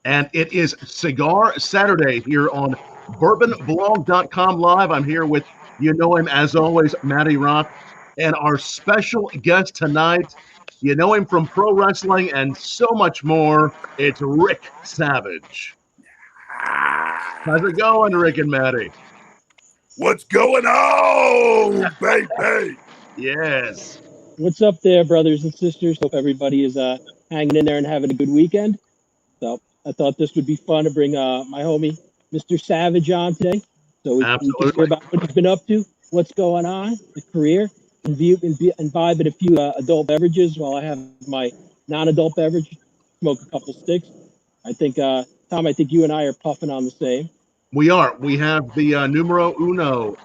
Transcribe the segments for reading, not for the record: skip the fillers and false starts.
And it is Cigar Saturday here on bourbonblog.com live. I'm here with, you know him as always, Matty Rock, and our special guest tonight. You know him from pro wrestling and so much more. It's Ric Savage. How's it going, Rick and Matty? What's going on, baby? Yes. What's up there, brothers and sisters? Hope everybody is hanging in there and having a good weekend. So I thought this would be fun to bring my homie, Mr. Savage, on today. So we can hear about what he's been up to, what's going on, the career, and vibe at a few adult beverages while I have my non-adult beverage, smoke a couple sticks. I think, Tom, I think you and I are puffing on the same. We are. We have the numero uno.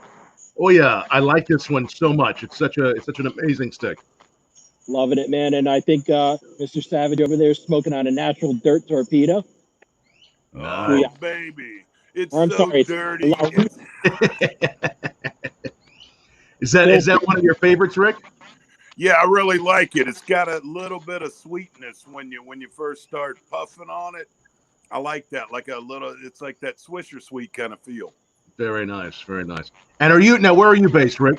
Oh yeah, I like this one so much. It's such an amazing stick. Loving it, man. And I think Mr. Savage over there is smoking on a natural dirt torpedo. Oh, yeah. Baby. It's so dirty. Is that one of your favorites, Rick? Yeah, I really like it. It's got a little bit of sweetness when you first start puffing on it. I like that. It's like that Swisher sweet kind of feel. Very nice, very nice. And where are you based, Rick?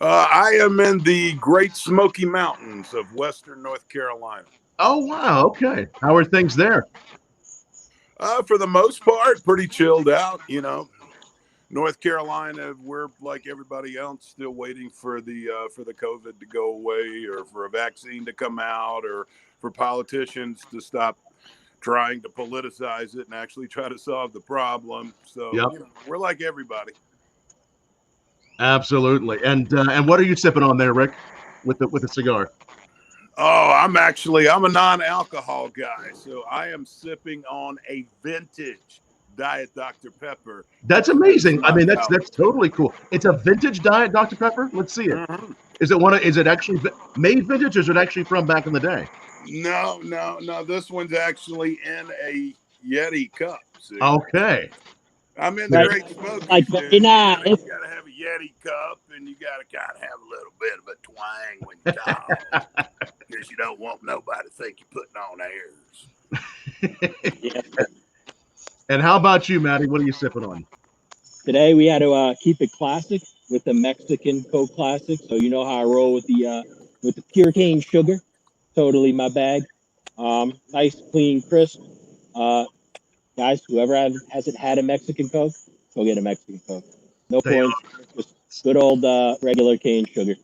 I am in the Great Smoky Mountains of Western North Carolina. Oh, wow. Okay. How are things there? For the most part, pretty chilled out, you know. North Carolina, we're like everybody else, still waiting for the COVID to go away, or for a vaccine to come out, or for politicians to stop trying to politicize it and actually try to solve the problem. So yep. We're like everybody. Absolutely. And what are you sipping on there, Rick, with the cigar? Oh, I'm a non-alcohol guy, so I am sipping on a vintage Diet Dr. Pepper. That's amazing. I mean, that's totally cool. It's a vintage Diet Dr. Pepper. Let's see it. Mm-hmm. Is it actually made vintage, or is it actually from back in the day? No. This one's actually in a Yeti cup. See? Okay. I'm in the Great Smoky. You gotta have a Yeti cup, and you gotta kind of have a little bit of a twang when you talk, because you don't want nobody to think you're putting on airs. Yeah. And how about you, Matty? What are you sipping on? Today we had to keep it classic with the Mexican Coke Classic. So you know how I roll with the pure cane sugar. Totally my bag. Nice, clean, crisp. Guys, whoever hasn't had a Mexican Coke, go get a Mexican Coke. No points, just good old regular cane sugar.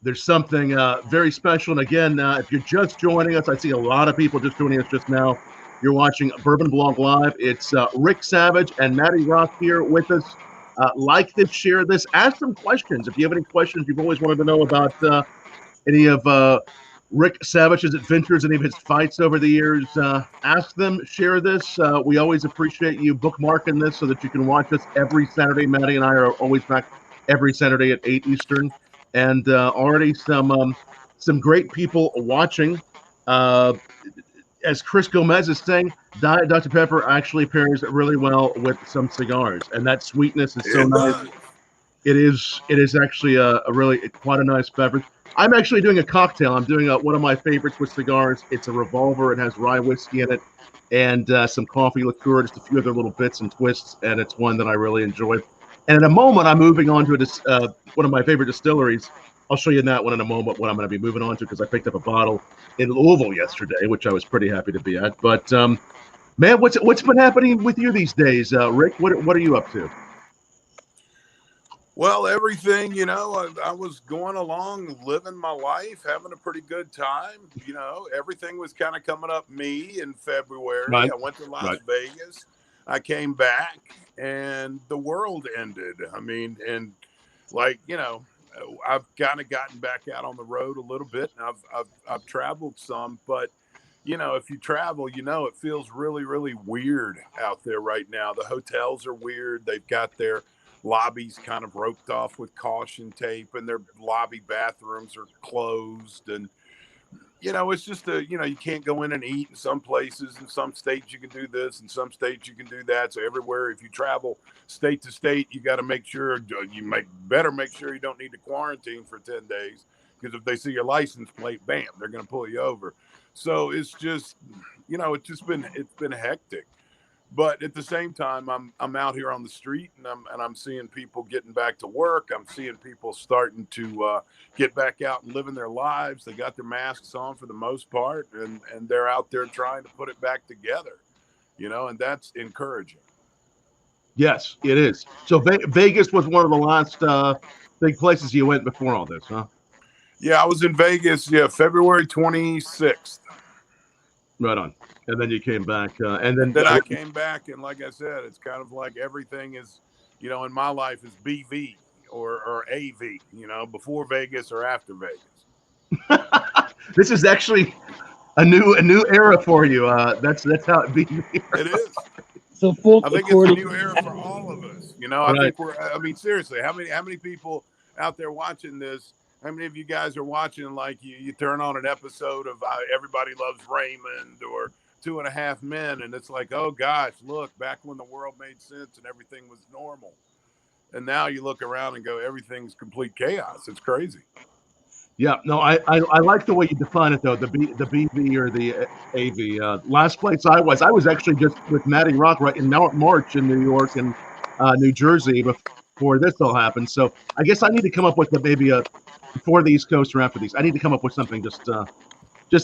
There's something very special. And again, if you're just joining us, I see a lot of people just joining us just now. You're watching Bourbon Blog Live. It's Ric Savage and Matty Rock here with us. Like this, share this, ask some questions. If you have any questions you've always wanted to know about any of Ric Savage's adventures, any of his fights over the years, ask them, share this. We always appreciate you bookmarking this so that you can watch us every Saturday. Matty and I are always back every Saturday at 8 Eastern. And already some great people watching. As Chris Gomez is saying, Diet Dr. Pepper actually pairs really well with some cigars, and that sweetness is so nice. It is actually a really quite a nice beverage. I'm actually doing a cocktail. I'm doing one of my favorites with cigars. It's a revolver. It has rye whiskey in it and some coffee liqueur, just a few other little bits and twists, and it's one that I really enjoy. And in a moment, I'm moving on to one of my favorite distilleries. I'll show you that one in a moment, what I'm going to be moving on to, because I picked up a bottle in Louisville yesterday, which I was pretty happy to be at. But, man, what's been happening with you these days, Rick? What are you up to? Well, everything, I was going along, living my life, having a pretty good time. Everything was kind of coming up me in February. Right. I went to Las Vegas. I came back, and the world ended. I mean, and I've kind of gotten back out on the road a little bit, and I've traveled some, but if you travel, it feels really, really weird out there right now. The hotels are weird. They've got their lobbies kind of roped off with caution tape, and their lobby bathrooms are closed. And, it's just you can't go in and eat in some places. In some states you can do this, in some states you can do that. So everywhere, if you travel state to state, you got to make sure better make sure you don't need to quarantine for 10 days, because if they see your license plate, bam, they're going to pull you over. So it's just, it's been hectic. But at the same time, I'm out here on the street, and I'm seeing people getting back to work. I'm seeing people starting to get back out and living their lives. They got their masks on for the most part, and they're out there trying to put it back together, and that's encouraging. Yes, it is. So Vegas was one of the last big places you went before all this, huh? Yeah, I was in Vegas. Yeah, February 26th. Right on. And then you came back, and then I came back, and like I said, it's kind of like everything is, in my life is BV or AV, before Vegas or after Vegas. This is actually a new era for you. That's how it be. It is. So I think it's a new era for all of us. Right. I mean, seriously, how many people out there watching this? How many of you guys are watching, like you turn on an episode of Everybody Loves Raymond or 2.5 Men, and it's like, oh gosh, look, back when the world made sense and everything was normal. And now you look around and go, everything's complete chaos. It's crazy. Yeah, no, I like the way you define it though, the BV or the AV. Last place I was actually just with Matty Rock right in March in New York and New Jersey before this all happened. So I guess I need to come up with maybe before the East Coast or after these. I need to come up with something just a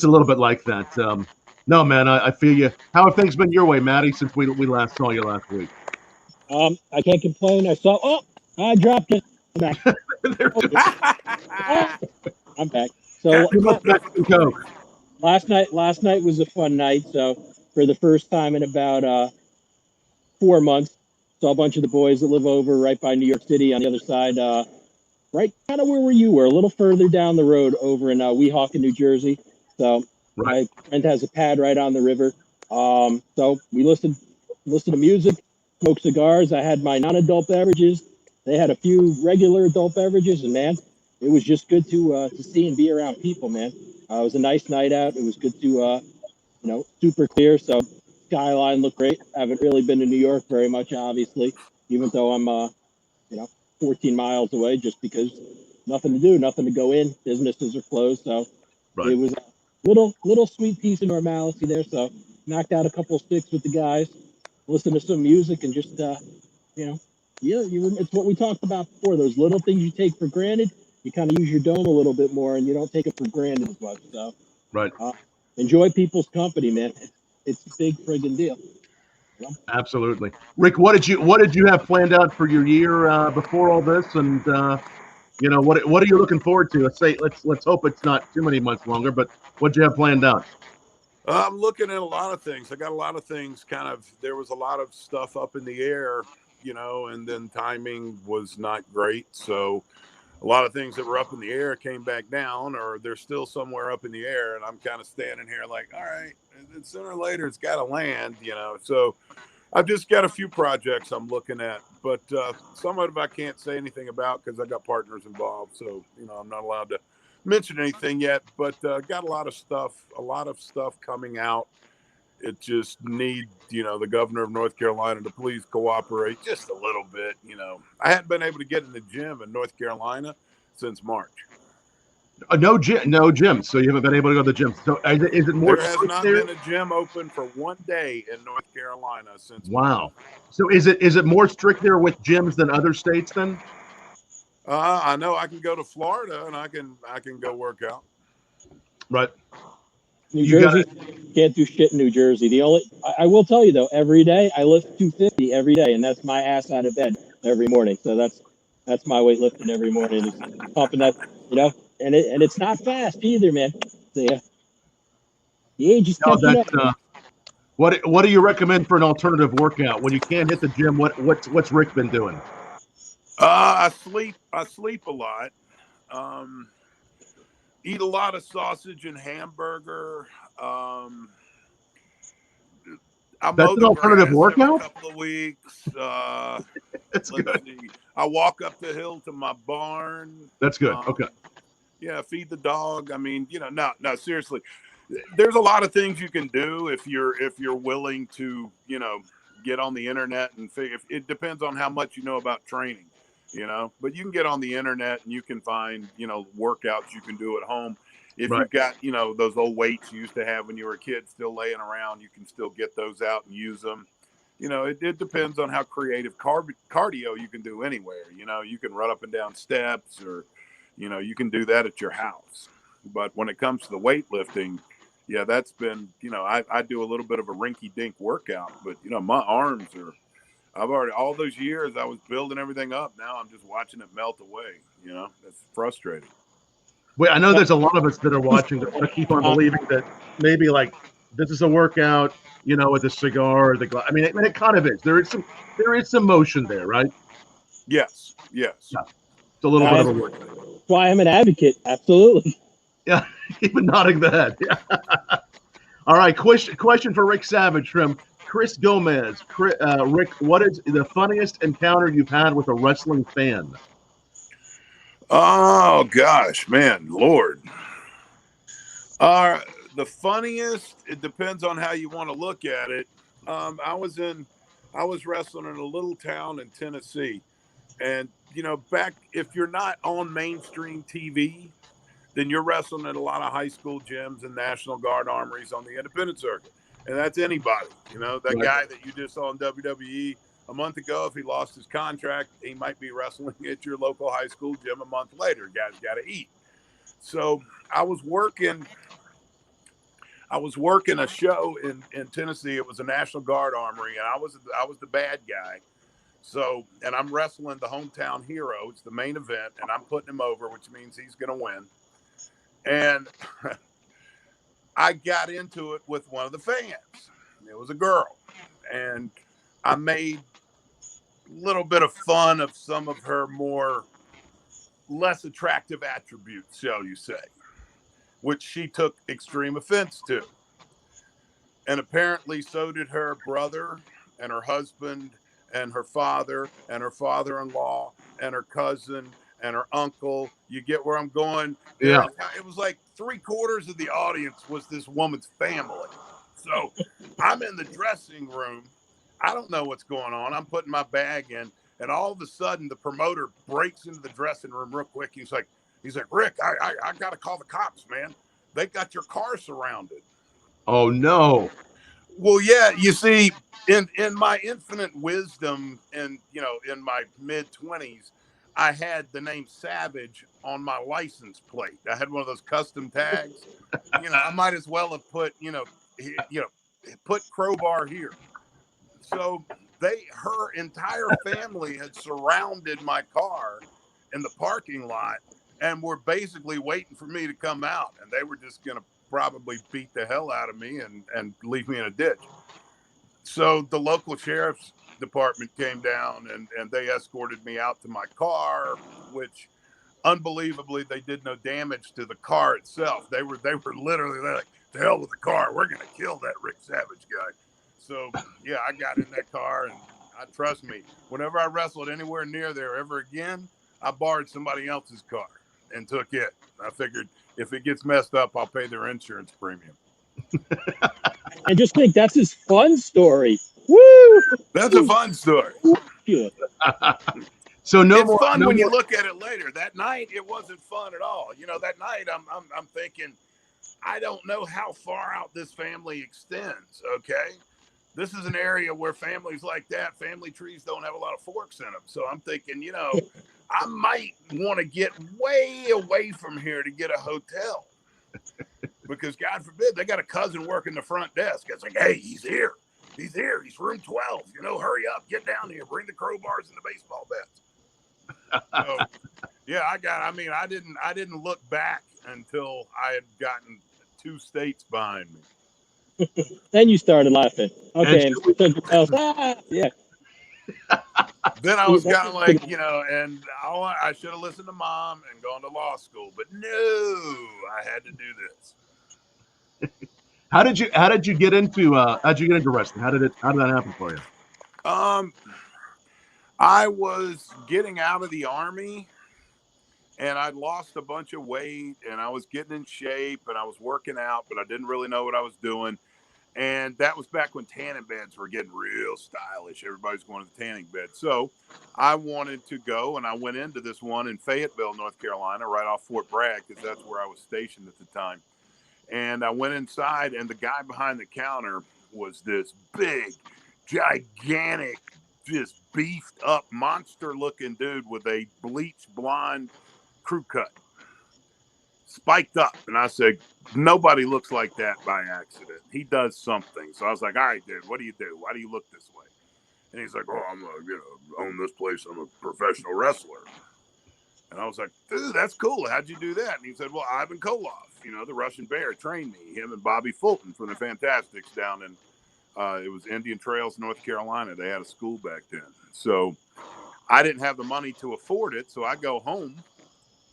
little bit like that. No, man, I feel you. How have things been your way, Matty, since we last saw you last week? I can't complain. I dropped it. I'm back. I'm back. So last night was a fun night. So for the first time in about 4 months, saw a bunch of the boys that live over right by New York City on the other side, right kind of where you were, a little further down the road over in Weehawken, New Jersey. So my friend has a pad right on the river. So we listened to music, smoked cigars. I had my non-adult beverages. They had a few regular adult beverages, and man, it was just good to see and be around people, man. It was a nice night out. It was good to, super clear. So skyline looked great. I haven't really been to New York very much, obviously, even though I'm, 14 miles away, just because nothing to do, nothing to go in. Businesses are closed. So it was a little sweet piece of normalcy there. So knocked out a couple of sticks with the guys, listened to some music, and just, it's what we talked about before. Those little things you take for granted, you kind of use your dome a little bit more, and you don't take it for granted as much. So, enjoy people's company, man. It's a big friggin' deal. Absolutely, Rick. What did you have planned out for your year before all this? And what are you looking forward to? Let's hope it's not too many months longer. But what do you have planned out? I'm looking at a lot of things. I got a lot of things. There was a lot of stuff up in the air, and then timing was not great. So a lot of things that were up in the air came back down, or they're still somewhere up in the air. And I'm kind of standing here like, all right, and sooner or later it's got to land, So I've just got a few projects I'm looking at, but some of it I can't say anything about because I got partners involved. So, I'm not allowed to mention anything yet, but got a lot of stuff coming out. It just need, the governor of North Carolina to please cooperate just a little bit. I hadn't been able to get in the gym in North Carolina since March. No gym. So you haven't been able to go to the gym. So is it more? There has not been a gym open for one day in North Carolina since. Wow. So is it more strict there with gyms than other states then? I know I can go to Florida and I can go work out. Right. New Jersey can't do shit in New Jersey. I will tell you though, every day I lift 250 every day, and that's my ass out of bed every morning. So that's my weightlifting every morning. Is pumping that, and it's not fast either, man. So, yeah. The age is catching up. What do you recommend for an alternative workout when you can't hit the gym? What's Rick been doing? I sleep a lot. Eat a lot of sausage and hamburger. That's an alternative workout? A couple of weeks. That's good. I walk up the hill to my barn. That's good. Okay. Yeah, feed the dog. I mean, no, seriously. There's a lot of things you can do if you're willing to, get on the internet and figure. It depends on how much you know about training, but you can get on the internet and you can find, workouts you can do at home. If Right. you've got, you know, those old weights you used to have when you were a kid still laying around, you can still get those out and use them. You know, it depends on how creative cardio you can do anywhere. You know, you can run up and down steps, or, you know, you can do that at your house. But when it comes to the weightlifting, yeah, that's been, you know, I do a little bit of a rinky dink workout, but, you know, my arms are, I've already, all those years I was building everything up. Now I'm just watching it melt away. You know, it's frustrating. Well, I know there's a lot of us that are watching that want to keep on believing that maybe like this is a workout, you know, with a cigar or the glass. I mean, it kind of is. There is some motion there, right? Yes. Yes. Yeah. It's a little bit of a Absolutely. That's why I'm an advocate. Absolutely. yeah. Even nodding the head. Yeah. All right. Question for Ric Savage from Chris Gomez. Rick, what is the funniest encounter you've had with a wrestling fan? Oh gosh, man, Lord. The funniest, it depends on how you want to look at it. I was wrestling in a little town in Tennessee, and you know, back if you're not on mainstream TV, then you're wrestling at a lot of high school gyms and National Guard armories on the independent circuit, and that's anybody. You know, that Right. guy that you just saw in WWE a month ago, if he lost his contract, he might be wrestling at your local high school gym a month later. Guy's got to eat. So I was working a show in Tennessee. It was a National Guard armory, and I was the bad guy. So, and I'm wrestling the hometown hero. It's the main event, and I'm putting him over, which means he's going to win. And I got into it with one of the fans. It was a girl, and I made a little bit of fun of some of her more less attractive attributes, shall you say, which she took extreme offense to. And apparently so did her brother and her husband and her father and her father-in-law and her cousin and her uncle. You get where I'm going? Yeah. It was like 3/4 of the audience was this woman's family. So I'm in the dressing room. I don't know what's going on. I'm putting my bag in, and all of a sudden the promoter breaks into the dressing room real quick. He's like, Rick, I got to call the cops, man. They got your car surrounded. Oh no. Well, yeah, you see, in my infinite wisdom, and you know, in my mid-20s, I had the name Savage on my license plate. I had one of those custom tags. You know, I might as well have put, put crowbar here. So her entire family had surrounded my car in the parking lot and were basically waiting for me to come out, and they were just going to probably beat the hell out of me and leave me in a ditch. So the local sheriff's department came down and they escorted me out to my car, which unbelievably they did no damage to the car itself. They were literally like, "To hell with the car. We're going to kill that Ric Savage guy." So yeah, I got in that car, and trust me, whenever I wrestled anywhere near there ever again, I borrowed somebody else's car and took it. I figured if it gets messed up, I'll pay their insurance premium. I just think that's his fun story. Woo! That's a fun story. So it's fun when you look at it later. That night, it wasn't fun at all. You know, that night, I'm thinking, I don't know how far out this family extends. Okay, this is an area where families like that, family trees don't have a lot of forks in them. So I'm thinking, you know, I might want to get way away from here to get a hotel. Because God forbid, they got a cousin working the front desk. It's like, hey, he's here. He's here. He's room 12. You know, hurry up. Get down here. Bring the crowbars and the baseball bats. So, yeah, I didn't look back until I had gotten 2 states behind me. Then you started laughing. Okay. Yeah. Then I was kind of like, you know, and I should have listened to mom and gone to law school. But no, I had to do this. How did you get into wrestling? How did that happen for you? I was getting out of the Army, and I'd lost a bunch of weight, and I was getting in shape, and I was working out, but I didn't really know what I was doing. And that was back when tanning beds were getting real stylish. Everybody's going to the tanning bed. So I wanted to go, and I went into this one in Fayetteville, North Carolina, right off Fort Bragg, because that's where I was stationed at the time. And I went inside, and the guy behind the counter was this big, gigantic, just beefed up, monster-looking dude with a bleached blonde crew cut, spiked up. And I said, nobody looks like that by accident. He does something. So I was like, all right, dude, what do you do? Why do you look this way? And he's like, oh, I'm own this place. I'm a professional wrestler. And I was like, dude, that's cool. How'd you do that? And he said, well, Ivan Koloff, the Russian Bear, trained me. Him and Bobby Fulton from the Fantastics down in, it was Indian Trails, North Carolina. They had a school back then. So I didn't have the money to afford it. So I go home.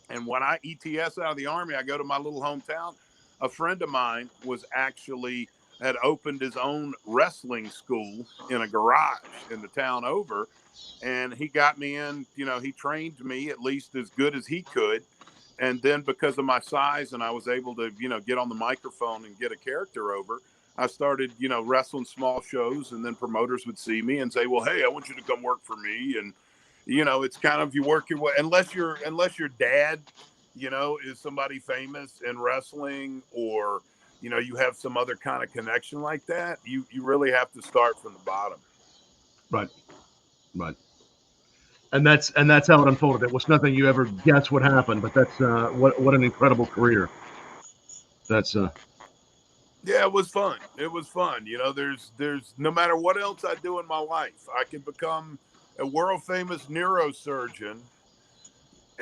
And when I ETS out of the Army, I go to my little hometown. A friend of mine had opened his own wrestling school in a garage in the town over. And he got me in, he trained me at least as good as he could. And then because of my size and I was able to, get on the microphone and get a character over, I started, wrestling small shows, and then promoters would see me and say, well, hey, I want you to come work for me. And, it's kind of, you work your way, unless your dad, is somebody famous in wrestling, or, you have some other kind of connection like that. You really have to start from the bottom. Right. Right. And that's how it unfolded. It was nothing you ever guessed would happen, but that's what an incredible career. That's yeah, it was fun. It was fun. There's no matter what else I do in my life, I can become a world famous neurosurgeon,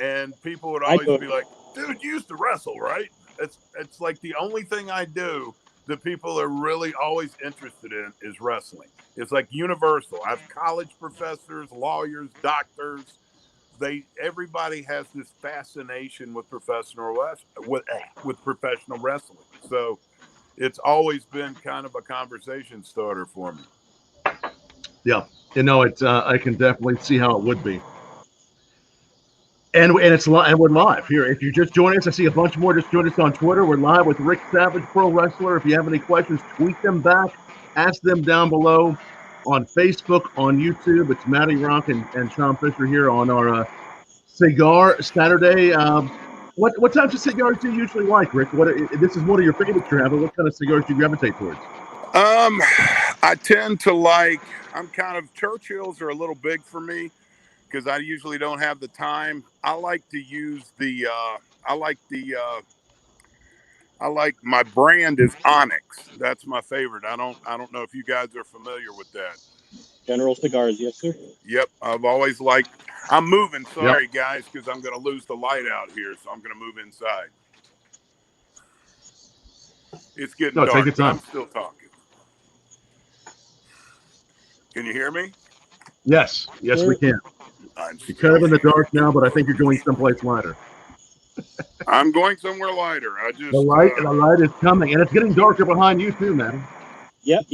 and people would always be like, dude, you used to wrestle, right? It's like the only thing I do that people are really always interested in is wrestling. It's like universal. I have college professors, lawyers, doctors. Everybody has this fascination with professional wrestling. So it's always been kind of a conversation starter for me. Yeah, it's I can definitely see how it would be. And we're live here. If you're just joining us, I see a bunch more just joined us on Twitter. We're live with Ric Savage, Pro Wrestler. If you have any questions, tweet them back. Ask them down below on Facebook, on YouTube. It's Matty Rock and Tom Fischer here on our Cigar Saturday. What types of cigars do you usually like, Rick? This is one of your favorites you have, but what kind of cigars do you gravitate towards? I tend to like, Churchills are a little big for me because I usually don't have the time. I like to use my brand is Onyx. That's my favorite. I don't know if you guys are familiar with that. General Cigars, yes, sir. Yep. I'm moving. Sorry, guys, because I'm going to lose the light out here. So I'm going to move inside. It's getting dark. Take your time. I'm still talking. Can you hear me? Yes, we can. You're kind of in the dark now, but I think you're going someplace lighter. I'm going somewhere lighter. The light is coming, and it's getting darker behind you too, man. Yep.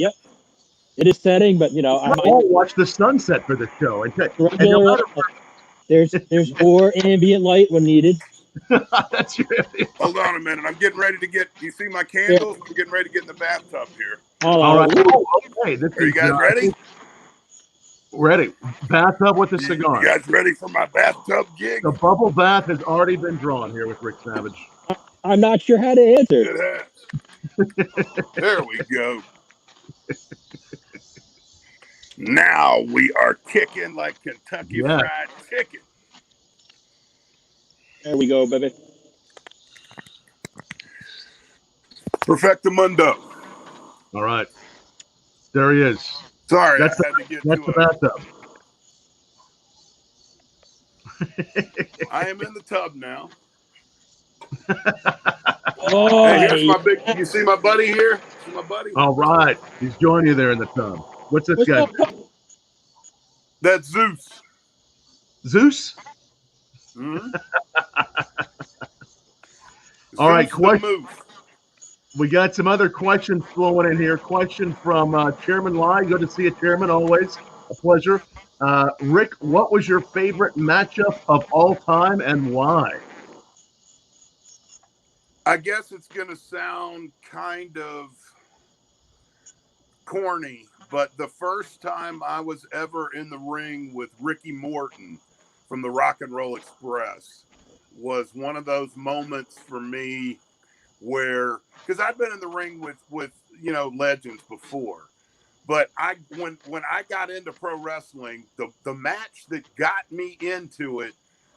It is setting, but I might watch the sunset for the show. There's more ambient light when needed. That's right. Hold on a minute. I'm getting ready to get. You see my candles? I'm getting ready to get in the bathtub here. All right. Okay. Are you guys ready? Ready. Bathtub with the cigar. You guys ready for my bathtub gig? The bubble bath has already been drawn here with Ric Savage. I'm not sure how to answer. It has. There we go. Now we are kicking like Kentucky Fried Chicken. There we go, baby. Perfectamundo. All right. There he is. Sorry, that's the bathtub. I am in the tub now. Oh, hey, here's my big. You see my buddy here? See my buddy? All right, he's joining you there in the tub. What's this guy? That's Zeus. Zeus? Mm-hmm. All right, question. We got some other questions flowing in here. Question from Chairman Lai. Good to see you, Chairman. Always a pleasure. Rick, what was your favorite matchup of all time and why? I guess it's going to sound kind of corny, but the first time I was ever in the ring with Ricky Morton from the Rock and Roll Express was one of those moments for me where, because I've been in the ring with legends before, but when I got into pro wrestling, the match that got me into it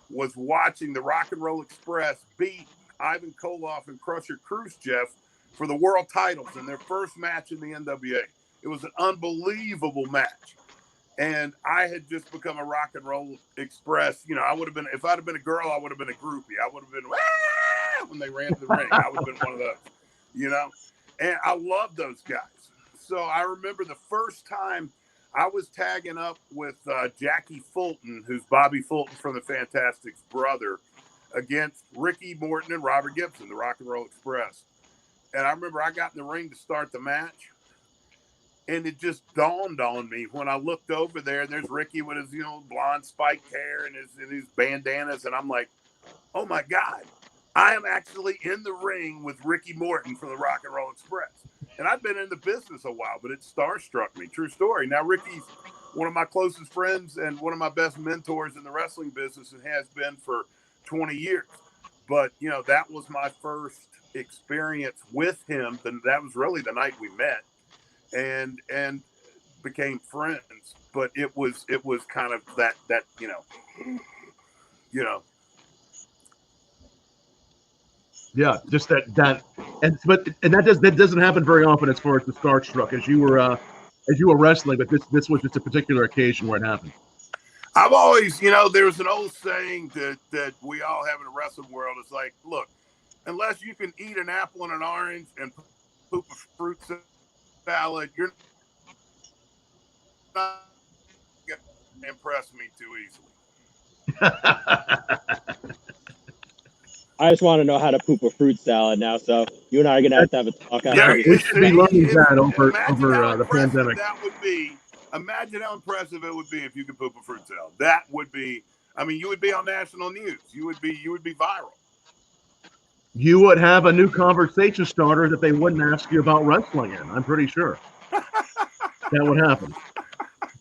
was watching the Rock and Roll Express beat Ivan Koloff and Crusher Khrushchev for the world titles in their first match in the NWA. It was an unbelievable match. And I had just become a Rock and Roll Express. I would have been, if I'd have been a girl, I would have been a groupie. I would have been, "Wah!" when they ran to the ring. I would have been one of those, And I love those guys. So I remember the first time I was tagging up with Jackie Fulton, who's Bobby Fulton from the Fantastics' brother, against Ricky Morton and Robert Gibson, the Rock and Roll Express. And I remember I got in the ring to start the match, and it just dawned on me when I looked over there, and there's Ricky with his, blonde spiked hair and his bandanas, and I'm like, oh my God, I am actually in the ring with Ricky Morton from the Rock and Roll Express. And I've been in the business a while, but it starstruck me. True story. Now, Ricky's one of my closest friends and one of my best mentors in the wrestling business, and has been for 20 years. But, that was my first experience with him. That was really the night we met and became friends. But it was kind of that. Yeah, just that, and that doesn't happen very often as far as the starstruck as you were wrestling, but this was just a particular occasion where it happened. I've always, there's an old saying that we all have in the wrestling world. It's like, look, unless you can eat an apple and an orange and poop a fruit salad, you're not going to impress me too easily. I just want to know how to poop a fruit salad now, so you and I are going to have a talk. We should be learning that over the pandemic. That would be, imagine how impressive it would be if you could poop a fruit salad. That would be, you would be on national news. You would be viral. You would have a new conversation starter that they wouldn't ask you about wrestling in. I'm pretty sure that would happen.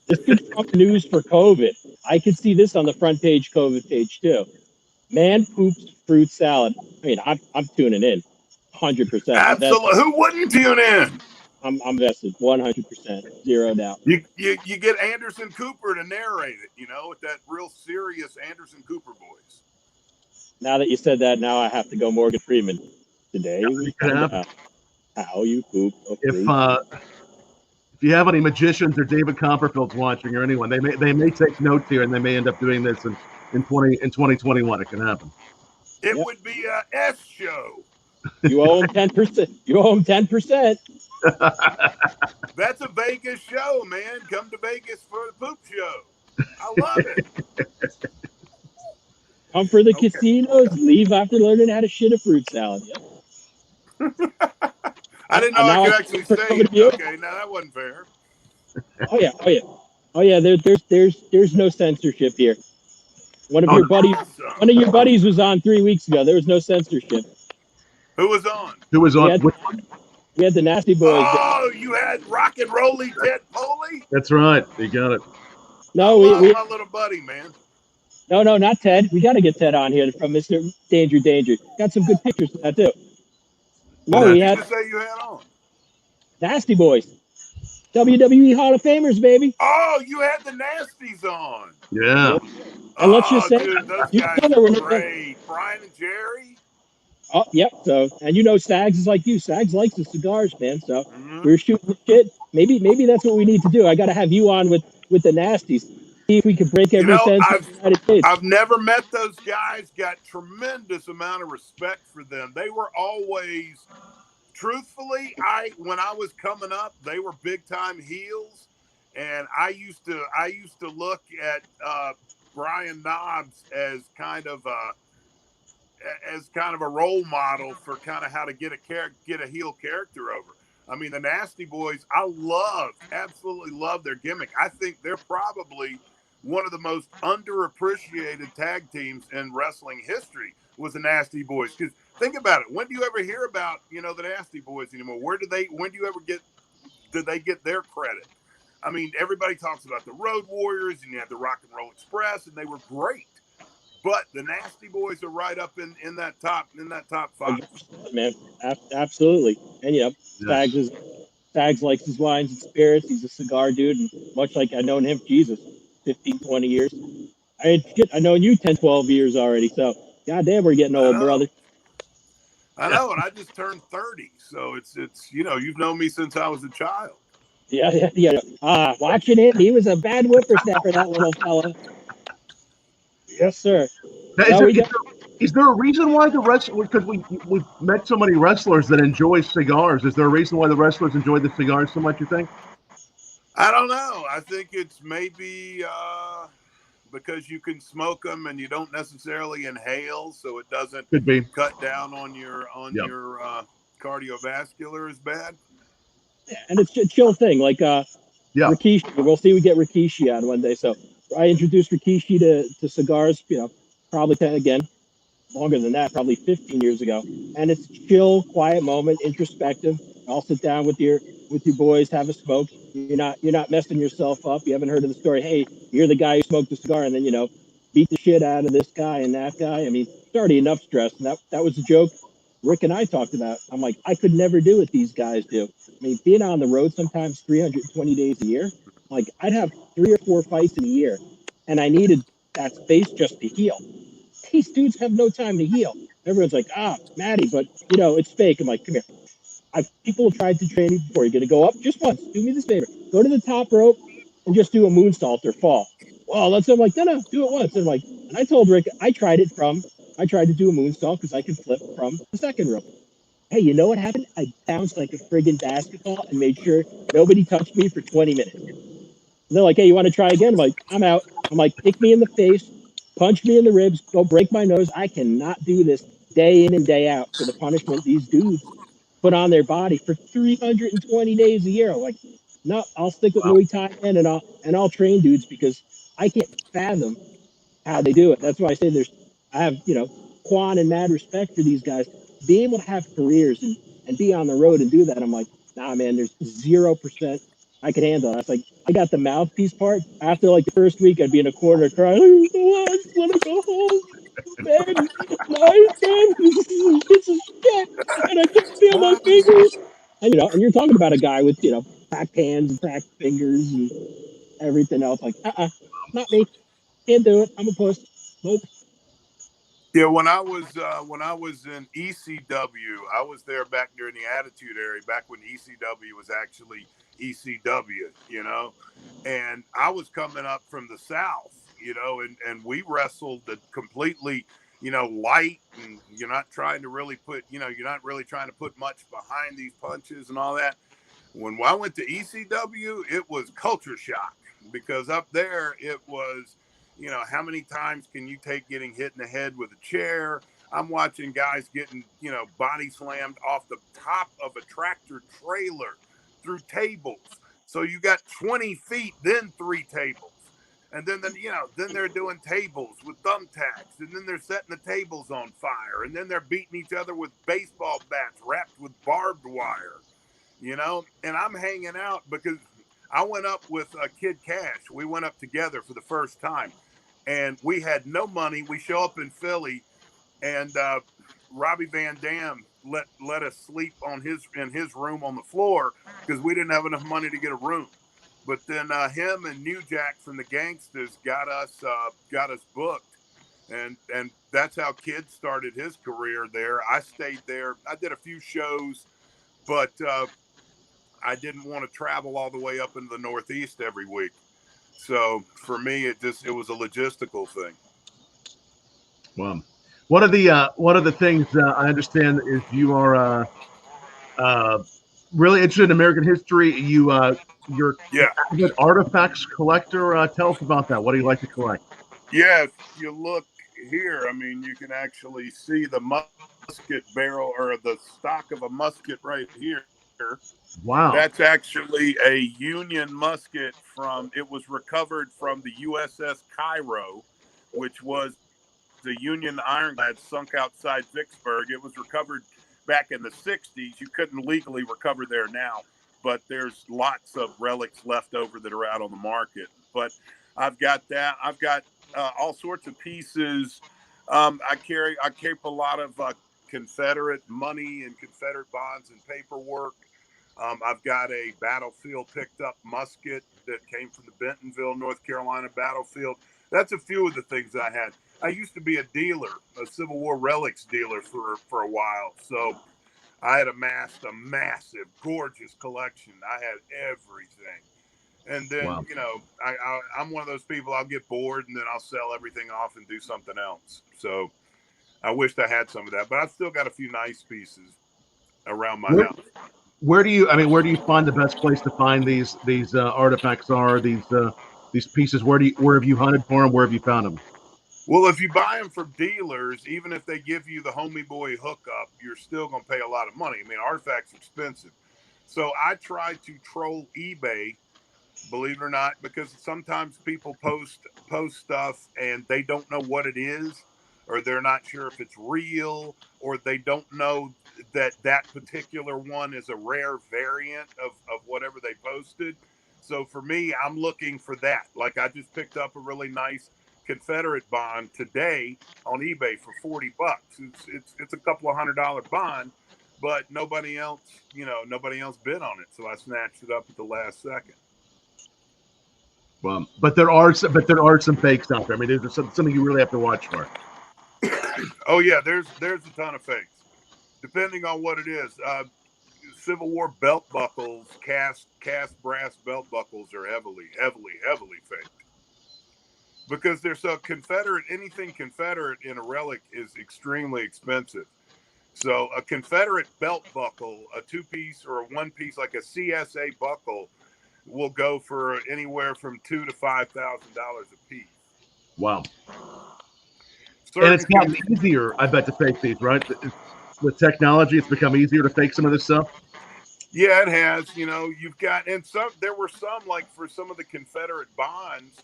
This could become news for COVID. I could see this on the front page COVID page too. Man poops fruit salad. I'm tuning in, 100%. Absolutely. Who wouldn't tune in? I'm vested, 100%, zero doubt. You get Anderson Cooper to narrate it, with that real serious Anderson Cooper voice. Now that you said that, now I have to go Morgan Freeman. Today we find out how you poop a fruit. If you have any magicians or David Copperfield's watching or anyone, they may take notes here and they may end up doing this in 2021. It can happen. It would be a S show. You owe him 10%. You owe him 10%. That's a Vegas show, man. Come to Vegas for the poop show. I love it. Come for the casinos, leave after learning how to shit a fruit salad. Yep. I didn't know I could actually say it. Okay, now that wasn't fair. Oh yeah. There's no censorship here. One of your buddies was on 3 weeks ago. There was no censorship. Who was on? We had the Nasty Boys. Oh, you had Rock and Rolly Ted Poley? That's right. You got it. No, we my little buddy, man. No, not Ted. We got to get Ted on here from Mr. Danger. Got some good pictures of that too. No, we had. Say you had on Nasty Boys, WWE Hall of Famers, baby. Oh, you had the Nasties on. Yeah. And let's just say, dude, those guys were great. Brian and Jerry. Oh, yep. So, and Sags is like you. Sags likes the cigars, man. So we're shooting the shit. Maybe that's what we need to do. I got to have you on with the Nasties. See if we can break every sense of the United States. I've never met those guys. Got tremendous amount of respect for them. They were always, truthfully, when I was coming up, they were big time heels, and I used to look at Brian Knobbs as kind of a role model for kind of how to get a heel character over. I mean, the Nasty Boys, I absolutely love their gimmick. I think they're probably one of the most underappreciated tag teams in wrestling history was the Nasty Boys. Because think about it. When do you ever hear about, the Nasty Boys anymore? When do you ever get do they get their credit? I mean, everybody talks about the Road Warriors, and you had the Rock and Roll Express, and they were great. But the Nasty Boys are right up in that top 5. Man, absolutely. And Stags likes his wines and spirits. He's a cigar dude, and much like I've known him, Jesus, 15, 20 years. I've known you 10, 12 years already. So, goddamn, we're getting old, brother. I know, and I just turned 30, so it's you've known me since I was a child. Yeah. Watching it, he was a bad whippersnapper, that little fella. Yes, sir. Now, is there a reason why the wrestlers? Because we've met so many wrestlers that enjoy cigars. Is there a reason why the wrestlers enjoy the cigars so much? You think? I don't know. I think it's maybe because you can smoke them and you don't necessarily inhale, so it doesn't cut down on your cardiovascular as bad. And it's a chill thing, like Rikishi. We'll see. We get Rikishi on one day. So I introduced Rikishi to cigars. Probably longer than that, probably 15 years ago. And it's chill, quiet moment, introspective. I'll sit down with your boys, have a smoke. You're not messing yourself up. You haven't heard of the story. Hey, you're the guy who smoked the cigar, and then beat the shit out of this guy and that guy. I mean, it's already enough stress. And that was a joke Rick and I talked about. I'm like, I could never do what these guys do. I mean, being on the road sometimes 320 days a year, like I'd have 3 or 4 fights in a year, and I needed that space just to heal. These dudes have no time to heal. Everyone's like, Matty, but it's fake. I'm like, come here. People have tried to train you before. You're going to go up just once. Do me this favor. Go to the top rope and just do a moonsault or fall. Well, I'm like, no, do it once. And I told Rick, I tried to do a moonsault because I could flip from the second rope. Hey, you know what happened? I bounced like a friggin' basketball and made sure nobody touched me for 20 minutes. And they're like, hey, you want to try again? I'm like, I'm out. I'm like, kick me in the face, punch me in the ribs, go break my nose. I cannot do this day in and day out for the punishment these dudes put on their body for 320 days a year. I'm like, no, I'll stick with Muay Thai and I'll train dudes because I can't fathom how they do it. That's why I say I have, Quan and mad respect for these guys. Being able to have careers and be on the road and do that, I'm like, nah, man, there's 0% I could handle it. I was like, I got the mouthpiece part. After like the first week, I'd be in a corner crying, I just want to go home. Man, it's a shit. And I can't feel my fingers. And you're talking about a guy with, cracked hands and cracked fingers and everything else. Like, not me. Can't do it. I'm a puss. Nope. Yeah, when I was in ECW, I was there back during the Attitude Era, back when ECW was actually ECW, and I was coming up from the South, and we wrestled the completely, light, and you're not trying to really put much behind these punches and all that. When I went to ECW, it was culture shock because up there it was, how many times can you take getting hit in the head with a chair? I'm watching guys getting, body slammed off the top of a tractor trailer through tables. So you got 20 feet, then 3 tables. And then they're doing tables with thumbtacks. And then they're setting the tables on fire. And then they're beating each other with baseball bats wrapped with barbed wire, And I'm hanging out because I went up with Kid Cash. We went up together for the first time. And we had no money. We show up in Philly, and Robbie Van Dam let us sleep in his room on the floor because we didn't have enough money to get a room. But then him and New Jack from the Gangsters got us booked, and that's how Kid started his career there. I stayed there. I did a few shows, but I didn't want to travel all the way up into the Northeast every week. So for me, it was a logistical thing. Wow. One of the things I understand is you are really interested in American history. You're an artifacts collector. Tell us about that. What do you like to collect? Yeah, if you look here, I mean, you can actually see the musket barrel or the stock of a musket right here. Wow. That's actually a Union musket it was recovered from the USS Cairo, which was the Union ironclad sunk outside Vicksburg. It was recovered back in the 60s. You couldn't legally recover there now. but there's lots of relics left over that are out on the market. But I've got that. I've got all sorts of pieces. I carry a lot of Confederate money and Confederate bonds and paperwork. I've got a battlefield picked up musket that came from the Bentonville, North Carolina battlefield. That's a few of the things I had. I used to be a dealer, a Civil War relics dealer for a while. So I had amassed a massive, gorgeous collection. I had everything. And then, Wow. I'm one of those people, I'll get bored and then I'll sell everything off and do something else. So I wished I had some of that, but I've still got a few nice pieces around my house. Where do you find the best place to find these artifacts these pieces? Where have you hunted for them? Where have you found them? Well, if you buy them from dealers, even if they give you the homie boy hookup, you're still going to pay a lot of money. I mean, artifacts are expensive. So I try to troll eBay, believe it or not, because sometimes people post stuff and they don't know what it is, or they're not sure if it's real, or they don't know that particular one is a rare variant of whatever they posted. So for me, I'm looking for that. Like I just picked up a really nice Confederate bond today on eBay for $40. It's a couple of $100 bond, but nobody else bid on it. So I snatched it up at the last second. Well, but there are some fakes out there. I mean, there's something you really have to watch for. Oh yeah, there's a ton of fakes, depending on what it is. Civil War belt buckles, cast brass belt buckles are heavily faked, because they're so Confederate. Anything Confederate in a relic is extremely expensive. So a Confederate belt buckle, a 2-piece or a 1-piece, like a CSA buckle, will go for anywhere from $2,000 to $5,000 a piece. Wow. And it's gotten easier, I bet, to fake these, right? With technology, it's become easier to fake some of this stuff. Yeah, it has. You've got, and there were some, like for some of the Confederate bonds,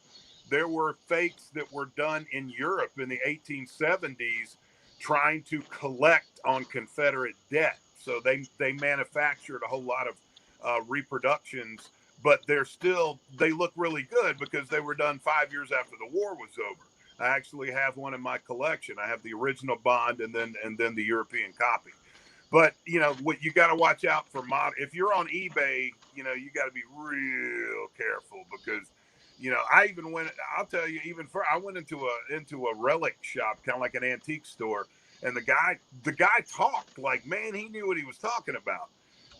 there were fakes that were done in Europe in the 1870s trying to collect on Confederate debt. So they manufactured a whole lot of reproductions, but they look really good because they were done 5 years after the war was over. I actually have one in my collection. I have the original bond and then the European copy. But what you got to watch out for if you're on eBay, you got to be real careful, because I'll tell you, I went into a relic shop, kind of like an antique store, and the guy talked like, man, he knew what he was talking about.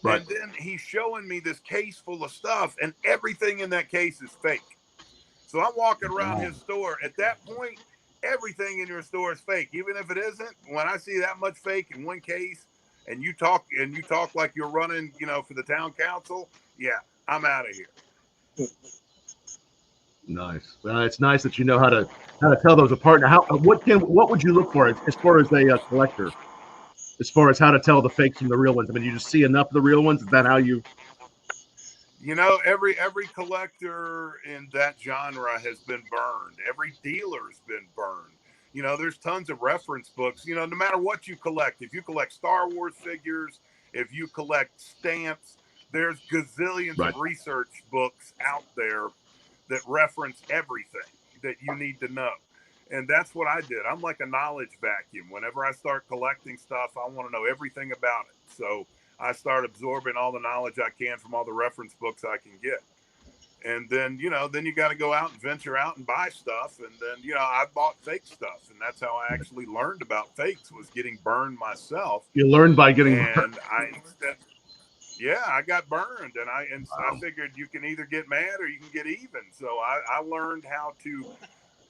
Right. And then he's showing me this case full of stuff, and everything in that case is fake. So I'm walking around his store. At that point, everything in your store is fake, even if it isn't. When I see that much fake in one case, and you talk like you're running, for the town council, yeah, I'm out of here. Nice. Well, it's nice that you know how to tell those apart. Now, what would you look for as far as a collector, as far as how to tell the fakes from the real ones? I mean, you just see enough of the real ones. Is that how you? Every collector in that genre has been burned. Every dealer's been burned. There's tons of reference books. No matter what you collect, if you collect Star Wars figures, if you collect stamps, there's gazillions of research books out there that reference everything that you need to know. And that's what I did. I'm like a knowledge vacuum. Whenever I start collecting stuff, I want to know everything about it. So I start absorbing all the knowledge I can from all the reference books I can get. And then, then you got to go out and venture out and buy stuff. And then, I bought fake stuff. And that's how I actually learned about fakes, was getting burned myself. You learned by getting burned. I got burned. And I figured you can either get mad or you can get even. So I learned how to.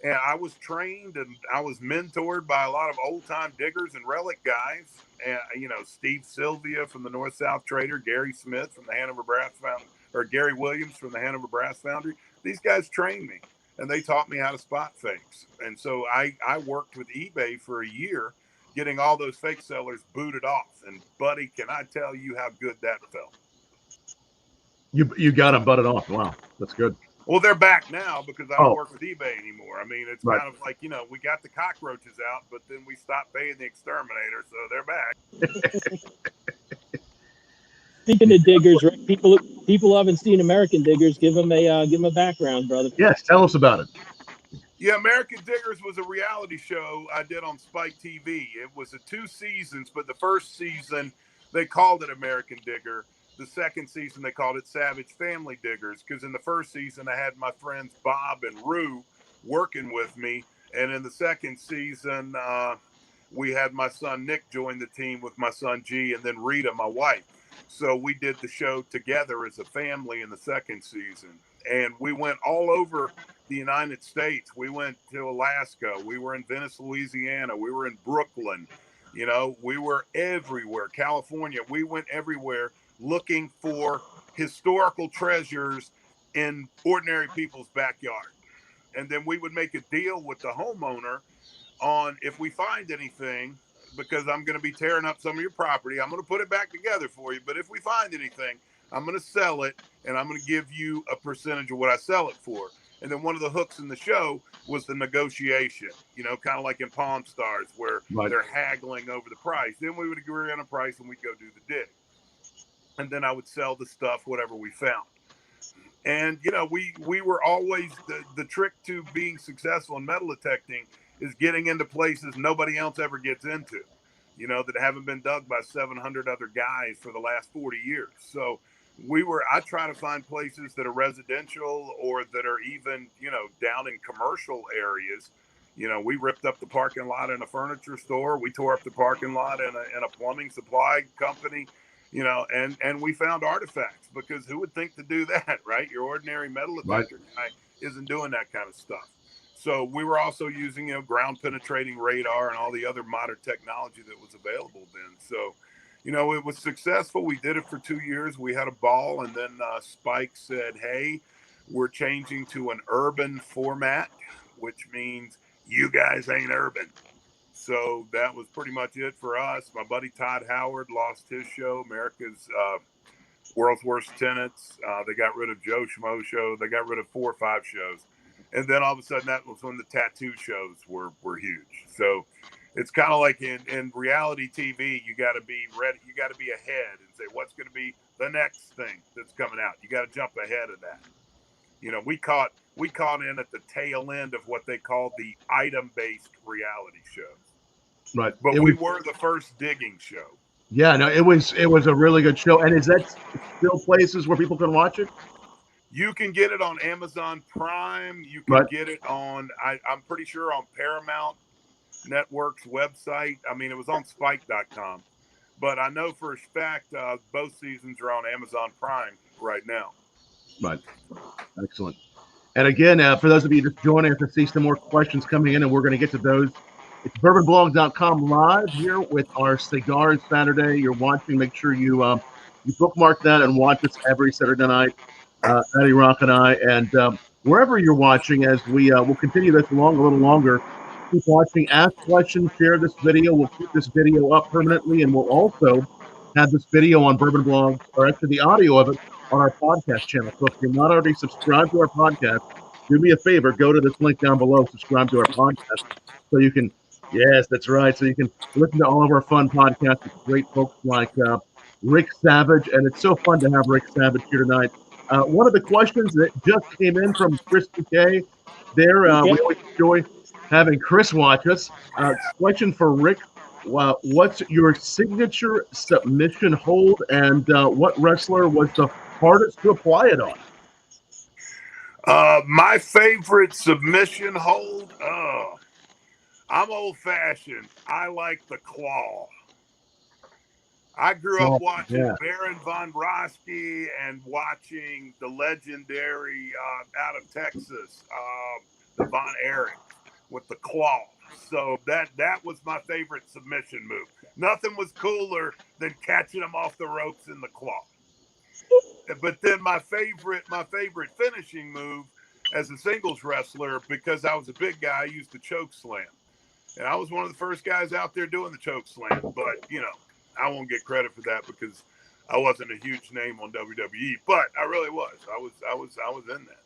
And I was trained and I was mentored by a lot of old time diggers and relic guys. And, Steve Sylvia from the North South Trader, Gary Smith from the Hanover Brass Foundry, or Gary Williams from the Hanover Brass Foundry. These guys trained me and they taught me how to spot fakes. And so I worked with eBay for a year, getting all those fake sellers booted off. And buddy, can I tell you how good that felt? You got them butted off. Wow, that's good. Well, they're back now because I don't work with eBay anymore. I mean, it's kind of like, we got the cockroaches out, but then we stopped paying the exterminator, so they're back. Speaking of diggers, Rick, people haven't seen American Diggers. Give them a background, brother. Yes, tell us about it. Yeah, American Diggers was a reality show I did on Spike TV. It was 2 seasons, but the first season they called it American Digger. The second season they called it Savage Family Diggers, because in the first season I had my friends Bob and Rue working with me, and in the second season we had my son Nick join the team with my son G, and then Rita, my wife. So we did the show together as a family in the second season, and we went all over the United States. We went to Alaska. We were in Venice, Louisiana. We were in Brooklyn. You know, we were everywhere. California. We went everywhere looking for historical treasures in ordinary people's backyard. And then we would make a deal with the homeowner on, if we find anything, because I'm going to be tearing up some of your property, I'm going to put it back together for you. But if we find anything, I'm going to sell it, and I'm going to give you a percentage of what I sell it for. And then one of the hooks in the show was the negotiation, you know, kind of like in Pawn Stars, where they're haggling over the price. Then we would agree on a price and we'd go do the dig. And then I would sell the stuff, whatever we found. And, you know, we were always, the trick to being successful in metal detecting is getting into places nobody else ever gets into, you know, that haven't been dug by 700 other guys for the last 40 years. So I try to find places that are residential or that are even, you know, down in commercial areas. You know, we ripped up the parking lot in a furniture store. We tore up the parking lot in a plumbing supply company, you know, and we found artifacts, because who would think to do that, right? Your ordinary metal detector guy isn't doing that kind of stuff. So we were also using, you know, ground penetrating radar and all the other modern technology that was available then. So, you know, it was successful. We did it for 2 years. We had a ball. And then Spike said, hey, we're changing to an urban format, which means you guys ain't urban. So that was pretty much it for us. My buddy Todd Howard lost his show, America's World's Worst Tenants. They got rid of Joe Schmo Show. They got rid of 4 or 5 shows. And then all of a sudden, that was when the tattoo shows were huge. So it's kind of like in reality TV, you got to be ready. You got to be ahead and say, what's going to be the next thing that's coming out? You got to jump ahead of that. You know, we caught in at the tail end of what they called the item-based reality shows. Right. But we were the first digging show. Yeah, no, it was a really good show. And is that still places where people can watch it? You can get it on Amazon Prime. You can get it on, I'm pretty sure, on Paramount Network's website. I mean, it was on Spike.com. But I know for a fact both seasons are on Amazon Prime right now. Right. Excellent. And again, for those of you just joining us, I see some more questions coming in, and we're going to get to those. It's bourbonblog.com live here with our Cigar Saturday. You're watching. Make sure you bookmark that and watch us every Saturday night. Matty, Rock, and I, and wherever you're watching, as we'll continue this along a little longer. Keep watching, ask questions, share this video. We'll keep this video up permanently, and we'll also have this video on Bourbon Blog, or actually the audio of it, on our podcast channel. So if you're not already subscribed to our podcast, do me a favor, go to this link down below, subscribe to our podcast, so you can, yes, that's right, so you can listen to all of our fun podcasts with great folks like Ric Savage, and it's so fun to have Ric Savage here tonight. One of the questions that just came in from Chris K. There, we always enjoy having Chris watch us. Question for Rick: what's your signature submission hold, and what wrestler was the hardest to apply it on? My favorite submission hold? I'm old-fashioned. I like the claw. I grew up watching Baron von Raschke and watching the legendary out of Texas, the Von Erich with the claw. So that was my favorite submission move. Nothing was cooler than catching them off the ropes in the claw. But then my favorite finishing move as a singles wrestler, because I was a big guy, I used the choke slam. And I was one of the first guys out there doing the choke slam. But, you know, I won't get credit for that because I wasn't a huge name on WWE, but I really was. I was in that.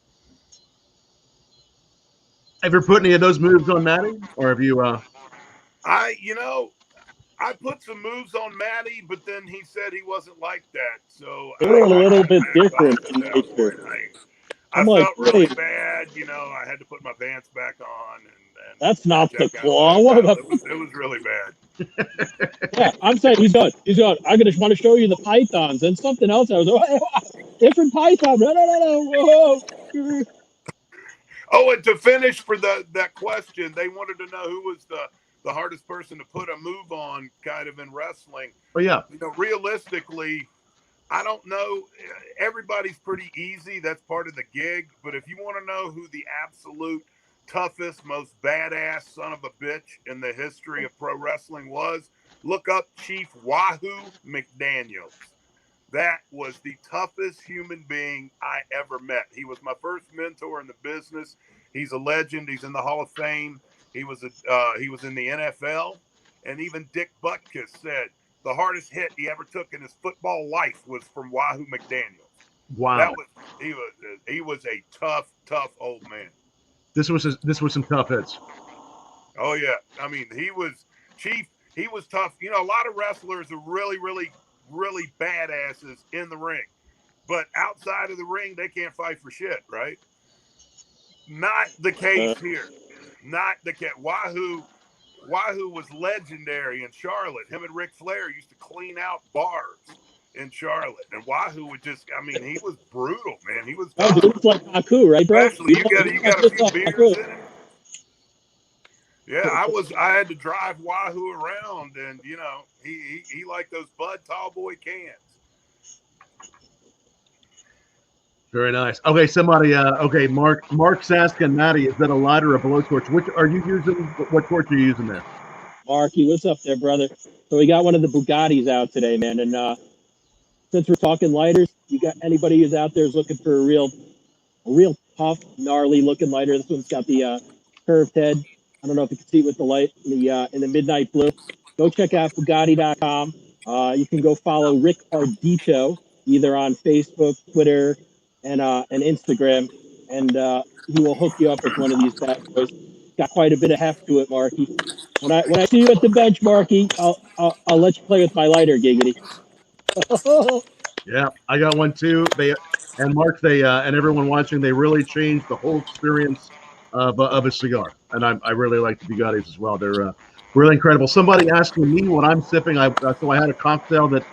Have you put any of those moves on Matty, or have you? I I put some moves on Matty, but then he said he wasn't like that. So They're a little bit different in nature. I felt really bad. You know, I had to put my pants back on. And that's not the claw. What about it was really bad. Yeah, I'm saying he's going. I'm going to want to show you the pythons and something else. I was like, different python. No. Whoa. Oh, and to finish for that question, they wanted to know who was the hardest person to put a move on kind of in wrestling. Oh, yeah. You know, realistically, I don't know. Everybody's pretty easy. That's part of the gig. But if you want to know who the absolute toughest, most badass son of a bitch in the history of pro wrestling was, look up Chief Wahoo McDaniels. That was the toughest human being I ever met. He was my first mentor in the business. He's a legend. He's in the Hall of Fame. He was in the NFL. And even Dick Butkus said the hardest hit he ever took in his football life was from Wahoo McDaniels. Wow. He was a tough old man. This was some tough hits. Oh yeah. I mean, he was Chief. He was tough. You know, a lot of wrestlers are really badasses in the ring, but outside of the ring, they can't fight for shit, right? Not the case here. Not the case. Wahoo was legendary in Charlotte. Him and Ric Flair used to clean out bars in Charlotte, and Wahoo would he was brutal, man. He was. Oh, dude, it's like Haku, right, bro? Especially you got a few beers in it. Yeah, I had to drive Wahoo around, and you know he liked those Bud Tallboy cans. Very nice. Okay, somebody. Okay, Mark's asking Matty, is that a lighter or a blowtorch? Which are you using? What torch are you using there? Marky, what's up there, brother? So we got one of the Bugattis out today, man. And since we're talking lighters, you got anybody who's out there is looking for a real tough, gnarly looking lighter. This one's got the curved head. I don't know if you can see it with the light in the midnight blue. Go check out Bugatti.com. You can go follow Rick Ardito either on Facebook, Twitter, and Instagram, and he will hook you up with one of these bad boys. Got quite a bit of heft to it, Marky. When I see you at the bench, Marky, I'll let you play with my lighter, Giggity. Yeah, I got one too. Mark, and everyone watching, they really changed the whole experience of a cigar, and I really like the Bugattis as well. They're really incredible. Somebody asking me what I'm sipping. So I had a cocktail that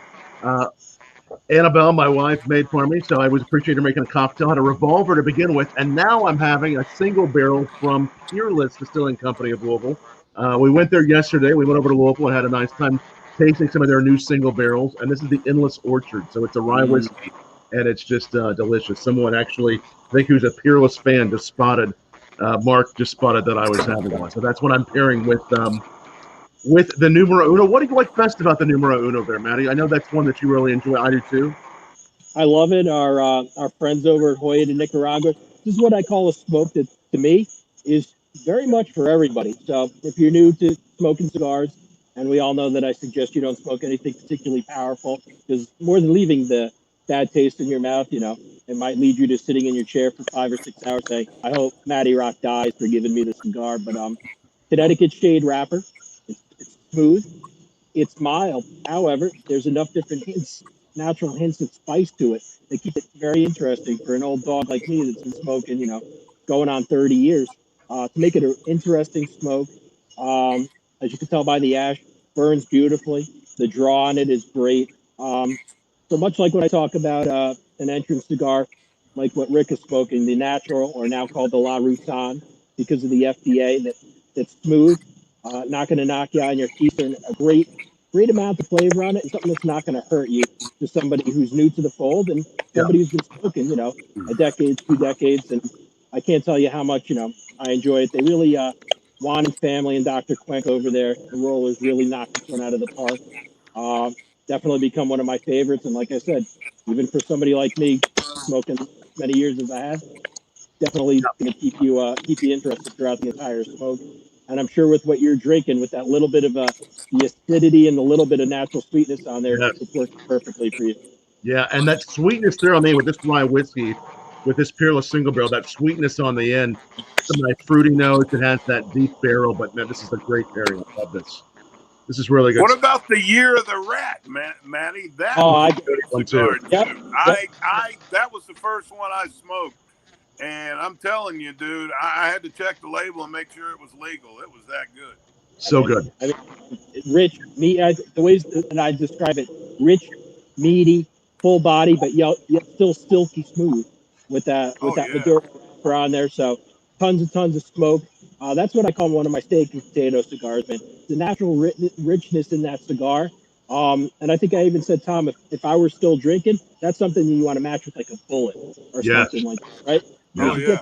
Annabelle, my wife, made for me, so I was appreciate her making a cocktail. I had a revolver to begin with, and now I'm having a single barrel from Peerless Distilling Company of Louisville. We went there yesterday. We went over to Louisville and had a nice time tasting some of their new single barrels, and this is the Endless Orchard. So it's a rye whiskey, and it's just delicious. Someone actually, I think who's a Peerless fan, just spotted, Mark just spotted that I was having one. So that's what I'm pairing with the Numero Uno. What do you like best about the Numero Uno there, Matty? I know that's one that you really enjoy. I do too. I love it. Our friends over at Hoyt in Nicaragua. This is what I call a smoke that, to me, is very much for everybody. So if you're new to smoking cigars, and we all know that I suggest you don't smoke anything particularly powerful, because more than leaving the bad taste in your mouth, you know, it might lead you to sitting in your chair for 5 or 6 hours saying, I hope Matty Rock dies for giving me the cigar. But Connecticut shade wrapper. It's smooth. It's mild. However, there's enough different hints, natural hints of spice to it. They keep it very interesting for an old dog like me that's been smoking, you know, going on 30 years. To make it an interesting smoke, as you can tell by the ash, burns beautifully. The draw on it is great. So much like when I talk about an entrance cigar, like what Rick is smoking, the natural, or now called the La Roussanne, because of the FDA, that's smooth, not going to knock you on your teeth, and a great amount of flavor on it, and something that's not going to hurt you, to somebody who's new to the fold and somebody who's been smoking, you know, a decade, 2 decades, and I can't tell you how much, you know, I enjoy it. They really, Juan and family and Dr. Quenk over there, the Rollers, really knocked this one out of the park. Definitely become one of my favorites, and like I said, even for somebody like me, smoking many years as I have, definitely going to keep you interested throughout the entire smoke. And I'm sure with what you're drinking, with that little bit of the acidity and the little bit of natural sweetness on there, it's working perfectly for you. Yeah, and that sweetness there on the end with this rye whiskey, with this Peerless single barrel, that sweetness on the end, some nice fruity notes. It has that deep barrel, but man, this is a great pairing. I love this. This is really good. What about the Year of the Rat, Matty? That Oh, was a good cigar too. Yep. That was the first one I smoked, and I'm telling you, dude, I had to check the label and make sure it was legal. It was that good. So good. I mean, rich, the ways that I describe it, rich, meaty, full body, but yet still silky smooth with that Maduro wrapper on there. So tons of smoke. That's what I call one of my steak and potato cigars, man. The natural richness in that cigar. And I think I even said, Tom, if I were still drinking, that's something you want to match with like a bullet or something like that, right? Oh, you yeah.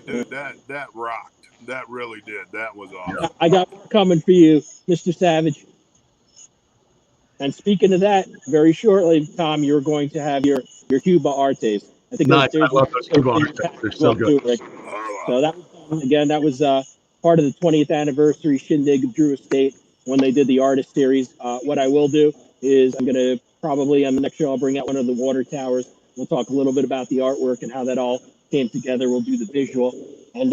Dude, that rocked. That really did. That was awesome. I got more coming for you, Mr. Savage. And speaking of that, very shortly, Tom, you're going to have your Cuba Artes. I think nice. I love those Cuba Artes. They're so good. So that was part of the 20th anniversary shindig of Drew Estate when they did the artist series. What I will do is I'm going to probably on the next show I'll bring out one of the water towers. We'll talk a little bit about the artwork and how that all came together. We'll do the visual and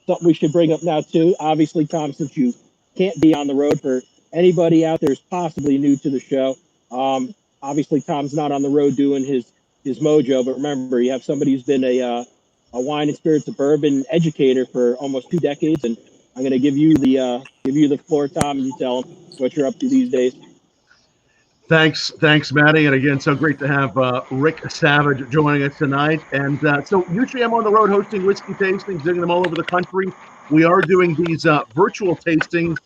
something we should bring up now too. Obviously, Tom, since you can't be on the road, for anybody out there who's possibly new to the show, obviously Tom's not on the road doing his mojo. But remember, you have somebody who's been a wine and spirits of bourbon educator for almost 2 decades, and I'm going to give you the floor, Tom, and you tell him what you're up to these days. Thanks, Matty, and again, so great to have Ric Savage joining us tonight. And so usually I'm on the road hosting whiskey tastings, doing them all over the country. We are doing these virtual tastings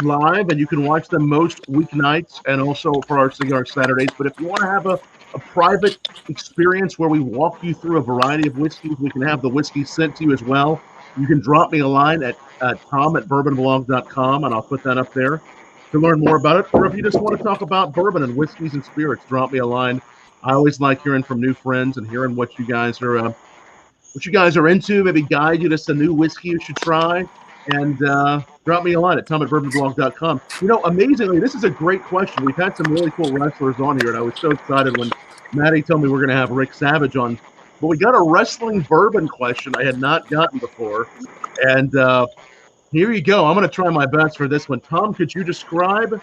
live, and you can watch them most weeknights and also for our Cigar Saturdays. But if you want to have a private experience where we walk you through a variety of whiskeys, we can have the whiskey sent to you as well. You can drop me a line at tom@bourbonblog.com, and I'll put that up there to learn more about it. Or if you just want to talk about bourbon and whiskeys and spirits, drop me a line. I always like hearing from new friends and hearing what you guys are into. Maybe guide you to some new whiskey you should try. And drop me a line at tom@bourbonblog.com. You know, amazingly, this is a great question. We've had some really cool wrestlers on here, and I was so excited when Matty told me we're going to have Ric Savage on. But we got a wrestling bourbon question I had not gotten before. And here you go. I'm going to try my best for this one. Tom, could you describe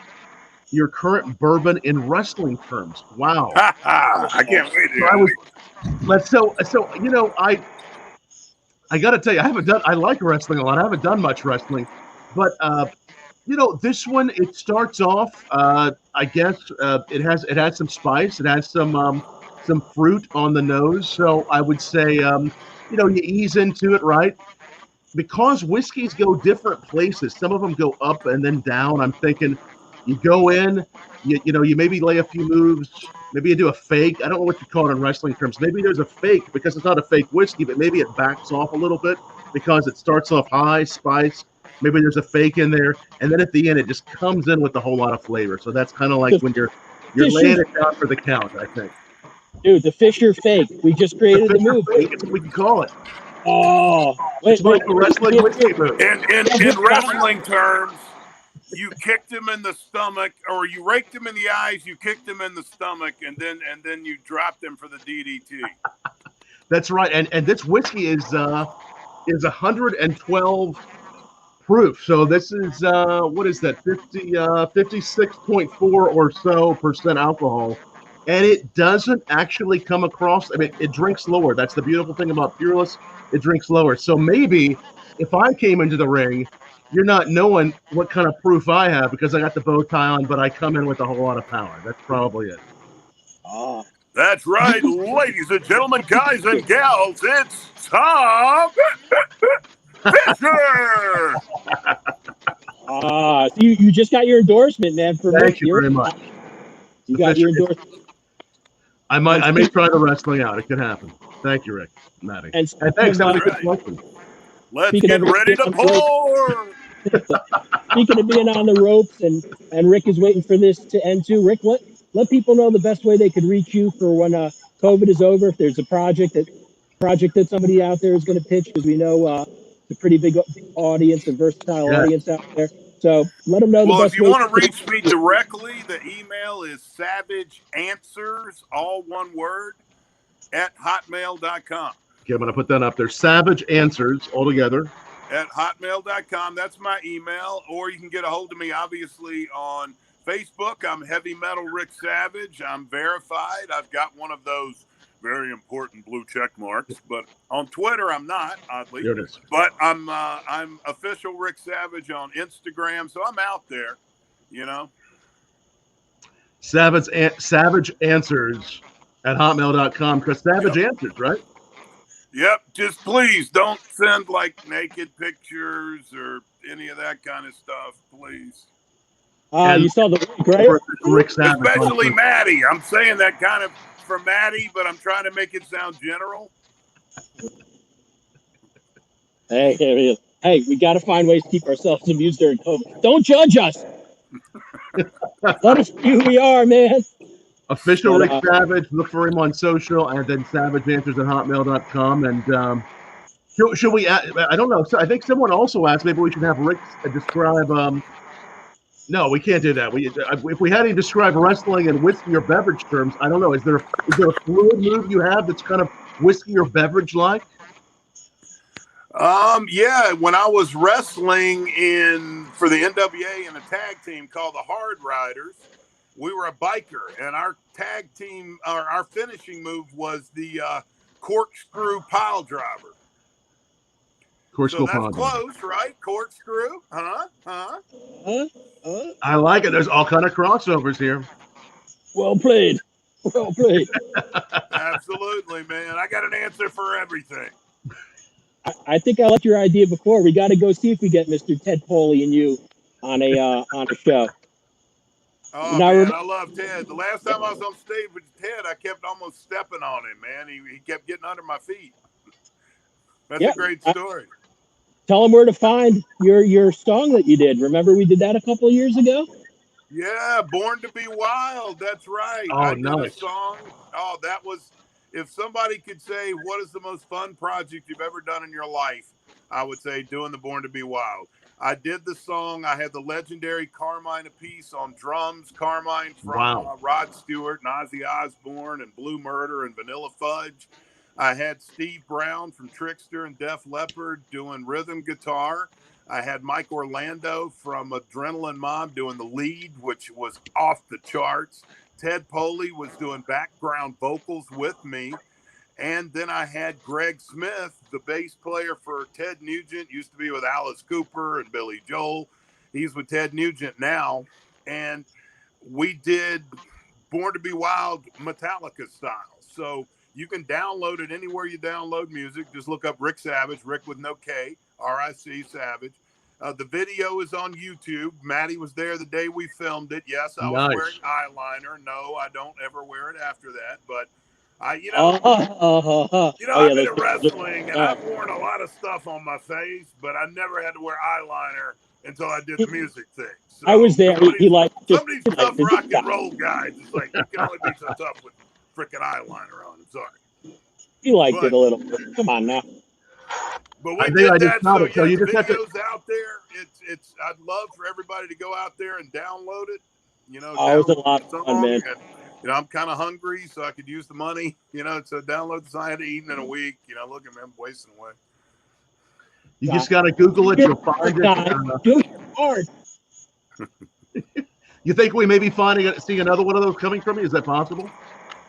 your current bourbon in wrestling terms? Wow. I can't wait. So you know, I got to tell you, I like wrestling a lot. I haven't done much wrestling, but you know, this one, it starts off, I guess it has some spice. It has some fruit on the nose. So I would say, you know, you ease into it, right? Because whiskeys go different places. Some of them go up and then down. I'm thinking you go in, you know, you maybe lay a few moves. Maybe you do a fake. I don't know what you call it in wrestling terms. Maybe there's a fake because it's not a fake whiskey, but maybe it backs off a little bit because it starts off high, spice. Maybe there's a fake in there. And then at the end, it just comes in with a whole lot of flavor. So that's kind of like when you're laying it down for the count, I think. Dude, the Fischer fake. We just created the move. Fake, it's what we can call it. Oh, wait. Wrestling whiskey move. In wrestling terms, you kicked him in the stomach, or you raked him in the eyes. You kicked him in the stomach, and then you dropped him for the DDT. That's right. And this whiskey is 112 proof. So this is what is that? 56.4 or so percent alcohol. And it doesn't actually come across. I mean, it drinks lower. That's the beautiful thing about Peerless. It drinks lower. So maybe if I came into the ring, you're not knowing what kind of proof I have because I got the bow tie on, but I come in with a whole lot of power. That's probably it. That's right, ladies and gentlemen, guys and gals. It's Tom Fischer. So you just got your endorsement, man. Thank you very much. You got your endorsement. I may try the wrestling out. It could happen. Thank you, Rick, Matty. And thanks. That was a good question. Let's get ready to pour. Speaking of being on the ropes, and Rick is waiting for this to end too. Rick, let people know the best way they could reach you for when COVID is over. If there's a project that somebody out there is going to pitch, because we know it's a pretty big audience, a versatile audience out there. So let them know the best way. Well, if you want to reach me directly, the email is savageanswers, all one word, @hotmail.com. Okay, I'm going to put that up there. Savage Answers, all together, at hotmail.com. That's my email. Or you can get a hold of me, obviously, on Facebook. I'm Heavy Metal Ric Savage. I'm verified. I've got one of those very important blue check marks. But on Twitter, I'm not, oddly. There it is. But I'm official Ric Savage on Instagram. So I'm out there, you know. Savage Answers at hotmail.com, because Savage answers, right? Yep. Just please don't send like naked pictures or any of that kind of stuff, please. You saw the link, right? Ric Savage, especially Matty. I'm saying that kind of for Matty, but I'm trying to make it sound general. Hey, we got to find ways to keep ourselves amused during COVID. Don't judge us. Let us be who we are, man. Official Ric Savage. Look for him on social, and then Savage Answers at hotmail.com. And should we? I don't know. I think someone also asked maybe we should have Rick describe. No, we can't do that. If we had to describe wrestling in whiskey or beverage terms, I don't know. Is there a fluid move you have that's kind of whiskey or beverage like? Yeah, when I was wrestling for the NWA in a tag team called the Hard Riders, we were a biker, and our tag team, our finishing move was the corkscrew pile driver. So that's close, right? Corkscrew, huh? I like it. There's all kind of crossovers here. Well played. Absolutely, man. I got an answer for everything. I think I liked your idea before. We got to go see if we get Mr. Ted Poley and you on a show. Oh, man, I love Ted. The last time I was on stage with Ted, I kept almost stepping on him, man. He kept getting under my feet. That's a great story. Tell him where to find your song that you did. Remember we did that a couple of years ago? Yeah, Born to Be Wild. That's right. Oh, I did nice. a song. Oh, that was, if somebody could say, what is the most fun project you've ever done in your life? I would say doing the Born to Be Wild. I did the song. I had the legendary Carmine Apiece on drums. Carmine from Rod Stewart and Ozzy Osbourne and Blue Murder and Vanilla Fudge. I had Steve Brown from Trickster and Def Leppard doing rhythm guitar. I had Mike Orlando from Adrenaline Mob doing the lead, which was off the charts. Ted Poley was doing background vocals with me. And then I had Greg Smith, the bass player for Ted Nugent, used to be with Alice Cooper and Billy Joel. He's with Ted Nugent now. And we did Born to Be Wild Metallica style. So you can download it anywhere you download music. Just look up Ric Savage, Rick with no K, R-I-C, Savage. The video is on YouTube. Matty was there the day we filmed it. Yes, I was wearing eyeliner. No, I don't ever wear it after that. But I've been at wrestling, and I've worn a lot of stuff on my face, but I never had to wear eyeliner until I did the music thing. So I was there. Some of these tough rock and roll guys, it's like, you can only be so tough with freaking eyeliner on. I'm sorry. He liked it a little bit. Come on now. But we did that, so yeah, the video's out there. It's. I'd love for everybody to go out there and download it. You know, it was a lot of fun, man. And, I'm kind of hungry, so I could use the money. You know, to download the song. I had to eat in a week. You know, look at me, I'm wasting away. You just got to Google it. You'll find it. Do it hard. You think we may be seeing another one of those coming from you? Is that possible?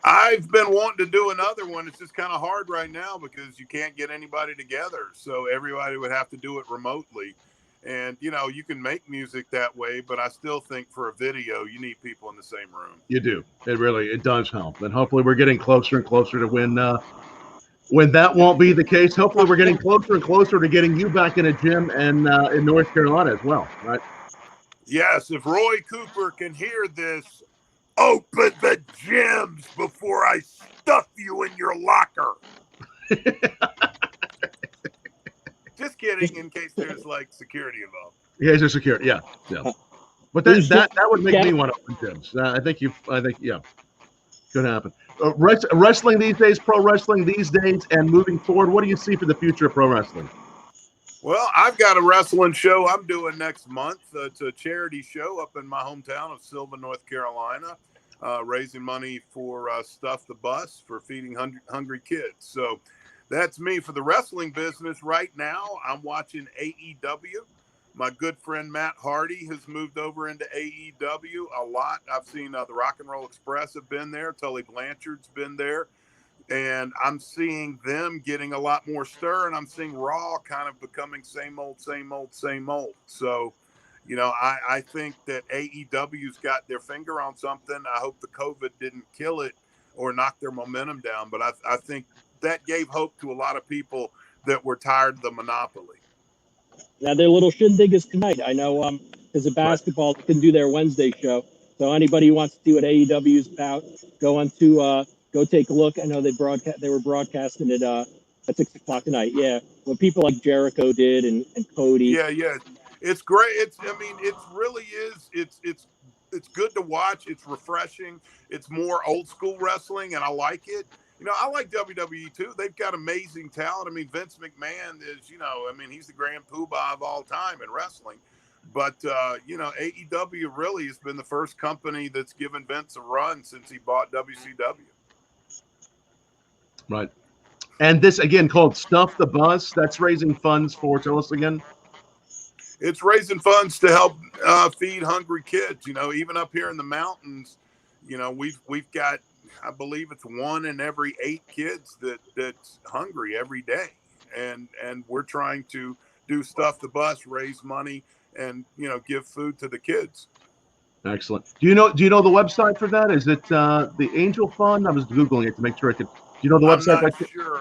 I've been wanting to do another one. It's just kind of hard right now because you can't get anybody together. So everybody would have to do it remotely. And, you know, you can make music that way, but I still think for a video, you need people in the same room. You do. It does help. And hopefully we're getting closer and closer to when that won't be the case. Hopefully we're getting closer and closer to getting you back in a gym and in North Carolina as well, right? Yes. If Roy Cooper can hear this, open the gyms before I stuff you in your locker. Just kidding, in case there's like security involved. Yeah, there's security. Yeah. But that would make me want to open gyms. I think could happen. Wrestling these days, pro wrestling these days, and moving forward, what do you see for the future of pro wrestling? Well, I've got a wrestling show I'm doing next month. It's a charity show up in my hometown of Sylvan, North Carolina, raising money for Stuff the Bus for feeding hungry kids. So That's me. For the wrestling business right now, I'm watching AEW. My good friend Matt Hardy has moved over into AEW a lot. I've seen the Rock and Roll Express have been there. Tully Blanchard's been there. And I'm seeing them getting a lot more stir, and I'm seeing Raw kind of becoming same old, same old, same old. So, you know, I think that AEW's got their finger on something. I hope the COVID didn't kill it or knock their momentum down. But I think that gave hope to a lot of people that were tired of the monopoly. Now their little shindig is tonight. I know because of basketball, they can do their Wednesday show. So anybody who wants to see what AEW is about, go take a look. I know they were broadcasting it at 6 o'clock tonight. Yeah, what people like Jericho did and Cody. Yeah, it's great. It really is. It's good to watch. It's refreshing. It's more old school wrestling, and I like it. You know, I like WWE too. They've got amazing talent. I mean, Vince McMahon is, he's the grand poobah of all time in wrestling. But, AEW really has been the first company that's given Vince a run since he bought WCW. Right. And this, again, called Stuff the Bus. That's raising funds for, tell us again. It's raising funds to help feed hungry kids. You know, even up here in the mountains, we've got, I believe it's 1 in every 8 kids that's hungry every day. And we're trying to do Stuff the Bus, raise money, and, give food to the kids. Excellent. Do you know the website for that? Is it the Angel Fund? I was Googling it to make sure I could. Do you know the website?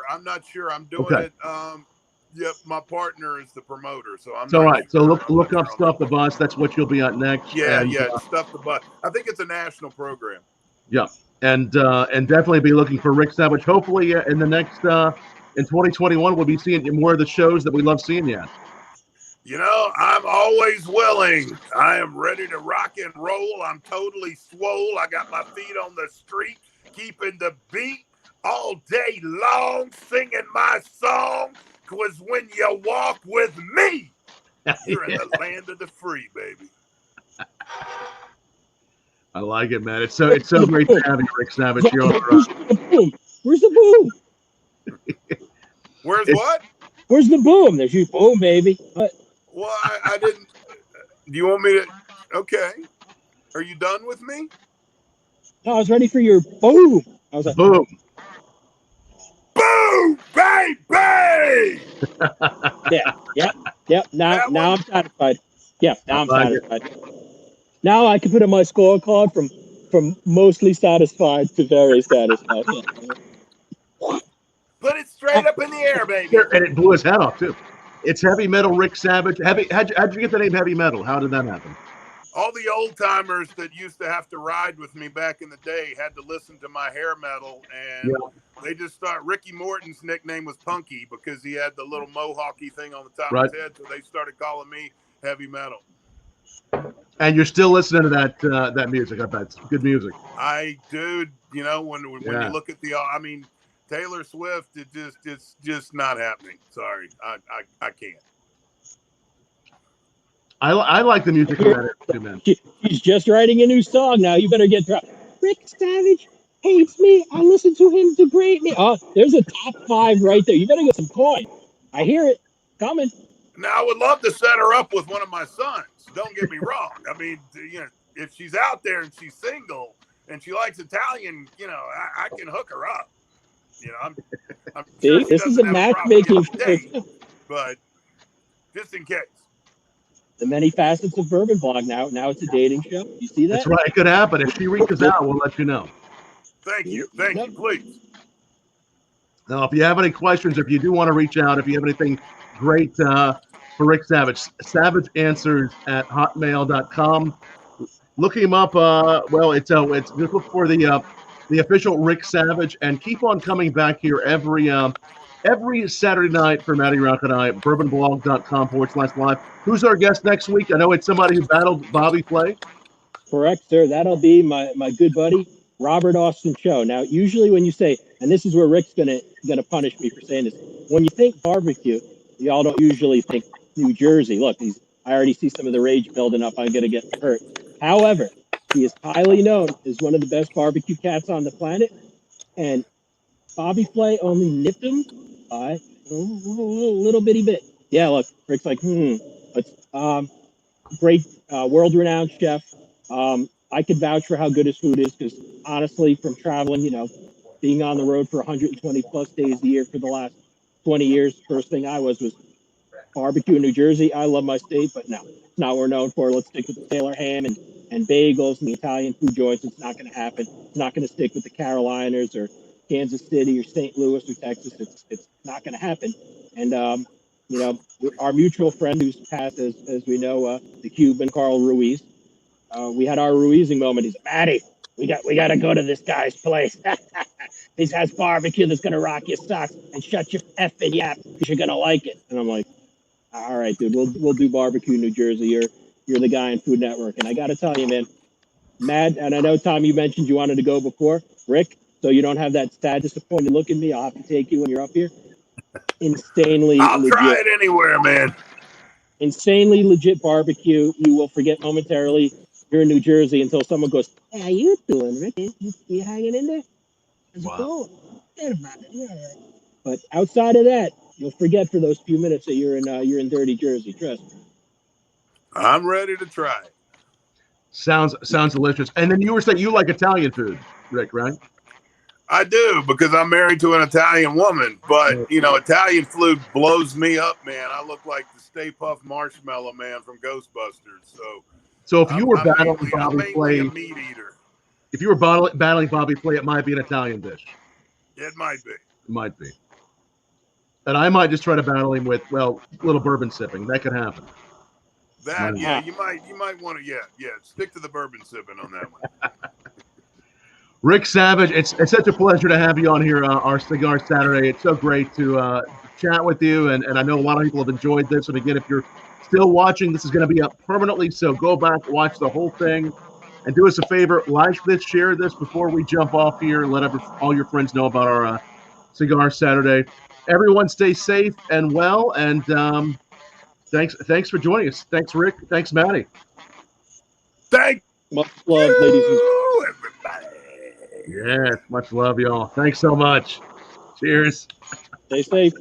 I'm not sure. I'm doing it. Yep, my partner is the promoter, so I'm. All right. Sure. So look up Stuff the Bus. That's what you'll be at next. Yeah, Stuff the Bus. I think it's a national program. Yeah, and definitely be looking for Ric Savage. Hopefully, in the next in 2021, we'll be seeing more of the shows that we love seeing you at. I'm always willing. I am ready to rock and roll. I'm totally swole. I got my feet on the street, keeping the beat all day long, singing my song. 'Cause when you walk with me, you're in the land of the free, baby. I like it, man. It's so great to have you, Ric Savage, here on the boom. Where's the boom? Where's the boom? There's your boom, baby. What? Well, I didn't. Do you want me to? Okay. Are you done with me? No, I was ready for your boom. I was like, boom. Boom, baby! Yeah. Now I'm satisfied. Yeah, now I'm satisfied. Now I can put in my scorecard from mostly satisfied to very satisfied. Put it straight up in the air, baby. And it blew his head off too. It's Heavy Metal Ric Savage. How'd you get the name Heavy Metal? How did that happen? All the old timers that used to have to ride with me back in the day had to listen to my hair metal, and they just started. Ricky Morton's nickname was Punky because he had the little mohawky thing on the top of his head, so they started calling me Heavy Metal. And you're still listening to that music. I bet it's good music. I do. When you look at Taylor Swift, it's just not happening. Sorry, I can't. I like the music better too, man. He's just writing a new song now. You better get dropped. Ric Savage hates me. I listen to him degrade me. Oh, there's a top 5 right there. You better get some coin. I hear it coming. Now, I would love to set her up with one of my sons. Don't get me wrong. I mean, if she's out there and she's single and she likes Italian, I can hook her up. I'm sure this is a matchmaking show. But just in case. The many facets of Bourbon Blog now. Now it's a dating show. You see that? That's right. It could happen. If she reaches out, we'll let you know. Thank you. Thank you. Please. Now, if you have any questions, if you do want to reach out, if you have anything great for Ric Savage, savageanswers@hotmail.com. Look him up. It's just look for the official Ric Savage, and keep on coming back here every Saturday night for Matty Rock and I, bourbonblog.com/live. Who's our guest next week? I know it's somebody who battled Bobby Flay. Correct, sir. That'll be my good buddy, Robert Austin Cho. Now, usually when you say, and this is where Rick's gonna punish me for saying this, when you think barbecue, y'all don't usually think New Jersey. Look, I already see some of the rage building up. I'm gonna get hurt. However, he is highly known as one of the best barbecue cats on the planet, and Bobby Flay only nipped him A little bitty bit. Yeah, look, Rick's like, it's great, world-renowned chef. I could vouch for how good his food is because honestly, from traveling, being on the road for 120 plus days a year for the last 20 years, first thing I was barbecue in New Jersey. I love my state, but no, it's not what we're known for. Let's stick with the Taylor ham and bagels and the Italian food joints. It's not going to happen. It's not going to stick with the Carolinas or Kansas City or St. Louis or Texas. It's not going to happen. And our mutual friend who's passed, as we know, the Cuban Carl Ruiz. We had our Ruizing moment. He's like, Matty, we got to go to this guy's place. This has barbecue that's gonna rock your socks and shut your effing yap because you're gonna like it. And I'm like, all right, dude, we'll do barbecue in New Jersey. You're the guy in Food Network, and I got to tell you, man, Matt, and I know Tom, you mentioned you wanted to go before Rick, so you don't have that sad, disappointed look at me. I'll have to take you when you're up here. Insanely I'll legit. try it anywhere, man. Insanely legit barbecue. You will forget momentarily you're in New Jersey until someone goes, "Hey, how you doing, Rick? You hanging in there? How's it going?" Yeah. But outside of that, you'll forget for those few minutes that you're in dirty Jersey. Trust me. I'm ready to try it. Sounds delicious. And then you were saying you like Italian food, Rick, right? I do, because I'm married to an Italian woman, but Italian food blows me up, man. I look like the Stay Puft Marshmallow Man from Ghostbusters. So if you were battling I'm Bobby Flay, a meat eater. if you were battling Bobby Flay, it might be an Italian dish. It might be. It might be. And I might just try to battle him with, well, a little bourbon sipping. That could happen. You might want to, stick to the bourbon sipping on that one. Ric Savage, it's such a pleasure to have you on here, our Cigar Saturday. It's so great to chat with you, and I know a lot of people have enjoyed this. And again, if you're still watching, this is going to be up permanently, so go back, watch the whole thing, and do us a favor, like this, share this before we jump off here, and let all your friends know about our Cigar Saturday. Everyone stay safe and well, and thanks for joining us. Thanks, Rick. Thanks, Matty. Thank Much love, ladies and everybody. Yes, much love, y'all. Thanks so much. Cheers. stay safe.